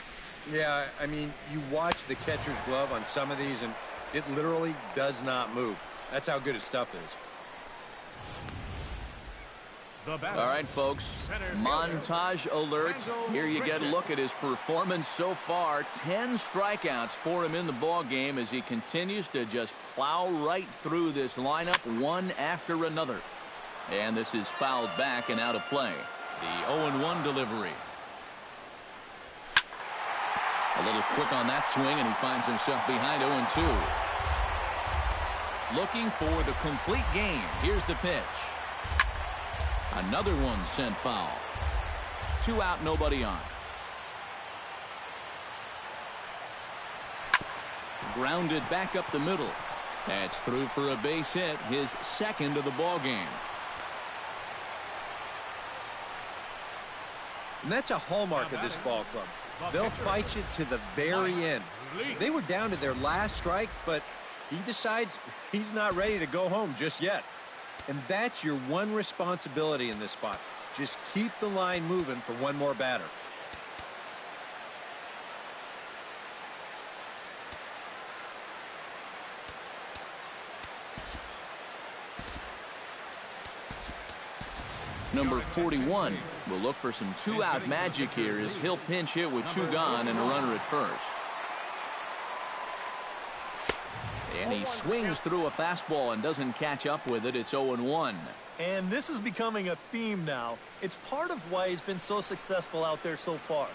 Yeah, I mean, you watch the catcher's glove on some of these, and it literally does not move. That's how good his stuff is. All right, folks, montage alert. Here you get a look at his performance so far. 10 strikeouts for him in the ball game as he continues to just plow right through this lineup one after another. And this is fouled back and out of play. The 0-1 delivery. A little quick on that swing, and he finds himself behind 0-2. Looking for the complete game. Here's the pitch. Another one sent foul. 2 out, nobody on. Grounded back up the middle. That's through for a base hit, his second of the ball game. And that's a hallmark of this ball club. They'll fight you to the very end. They were down to their last strike, but he decides he's not ready to go home just yet. And that's your one responsibility in this spot. Just keep the line moving for one more batter. Number 41 will look for some 2-out magic here as he'll pinch hit with 2 gone and a runner at first. And he swings through a fastball and doesn't catch up with it. It's 0-1. And this is becoming a theme now. It's part of why he's been so successful out there so far.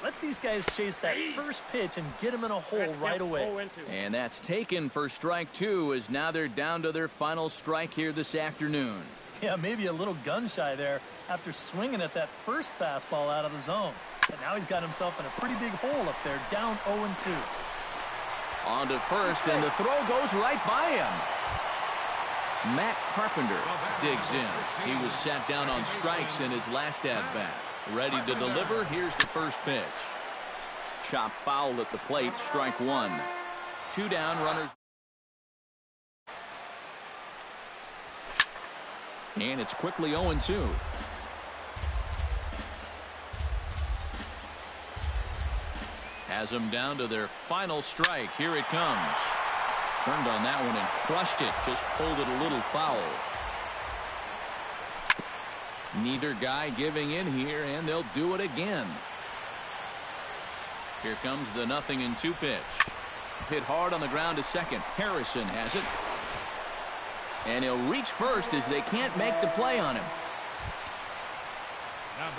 Let these guys chase that first pitch and get him in a hole right away. And that's taken for strike 2 as now they're down to their final strike here this afternoon. Yeah, maybe a little gun shy there after swinging at that first fastball out of the zone. And now he's got himself in a pretty big hole up there, down 0-2. On to first, and the throw goes right by him. Matt Carpenter digs in. He was sat down on strikes in his last at-bat. Ready to deliver. Here's the first pitch. Chop foul at the plate, strike 1. 2 down, runners. And it's quickly 0-2. Has them down to their final strike. Here it comes. Turned on that one and crushed it. Just pulled it a little foul. Neither guy giving in here, and they'll do it again. Here comes the 0-2 pitch. Hit hard on the ground to second. Harrison has it. And he'll reach first as they can't make the play on him.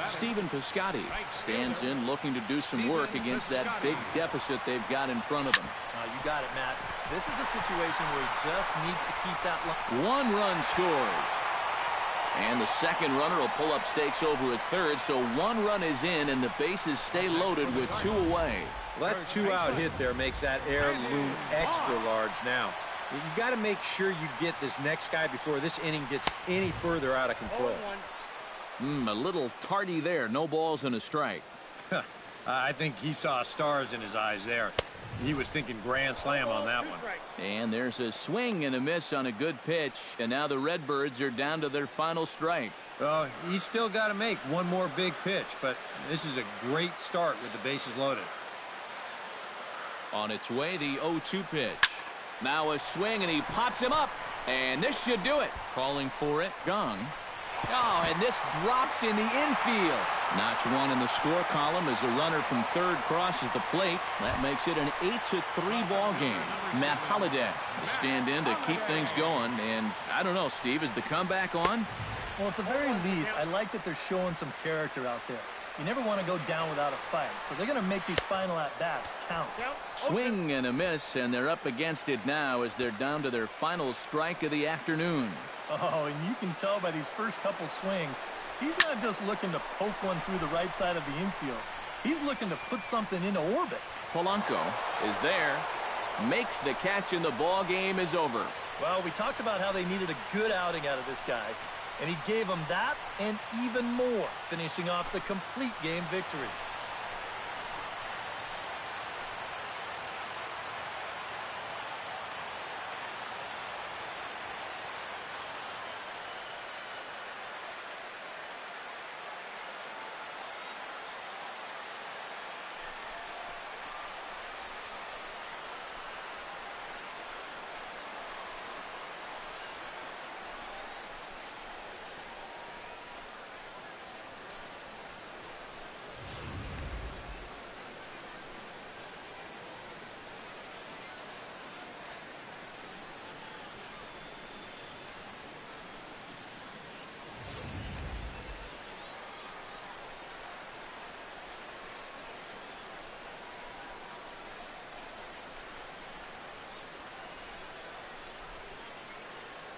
Stephen Piscotty stands in looking to do some work against that big deficit they've got in front of them. You got it, Matt. This is a situation where he just needs to keep that line. 1 run scores. And the second runner will pull up stakes over at third, so 1 run is in and the bases stay loaded with 2 away. Well, that 2-out hit there makes that air loom extra large now. You got to make sure you get this next guy before this inning gets any further out of control. A little tardy there. No balls and a strike. I think he saw stars in his eyes there. He was thinking grand slam on that one. And there's a swing and a miss on a good pitch. And now the Redbirds are down to their final strike. Well, he's still got to make one more big pitch, but this is a great start with the bases loaded. On its way, the 0-2 pitch. Now a swing, and he pops him up. And this should do it. Calling for it, Gong. Oh, and this drops in the infield. Notch 1 in the score column as a runner from third crosses the plate. That makes it an 8-3 ball game. Matt Holliday will stand in to keep things going. And I don't know, Steve, is the comeback on? Well, at the very least, I like that they're showing some character out there. You never want to go down without a fight, so they're going to make these final at-bats count. Swing and a miss, and they're up against it now as they're down to their final strike of the afternoon. Oh, and you can tell by these first couple swings, he's not just looking to poke one through the right side of the infield. He's looking to put something into orbit. Polanco is there. makes the catch, and the ball game is over. Well, we talked about how they needed a good outing out of this guy, and he gave them that and even more, finishing off the complete game victory.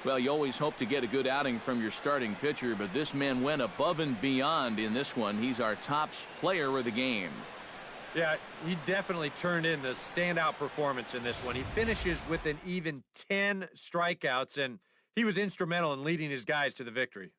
Well, you always hope to get a good outing from your starting pitcher, but this man went above and beyond in this one. He's our top player of the game. Yeah, he definitely turned in the standout performance in this one. He finishes with an even 10 strikeouts, and he was instrumental in leading his guys to the victory.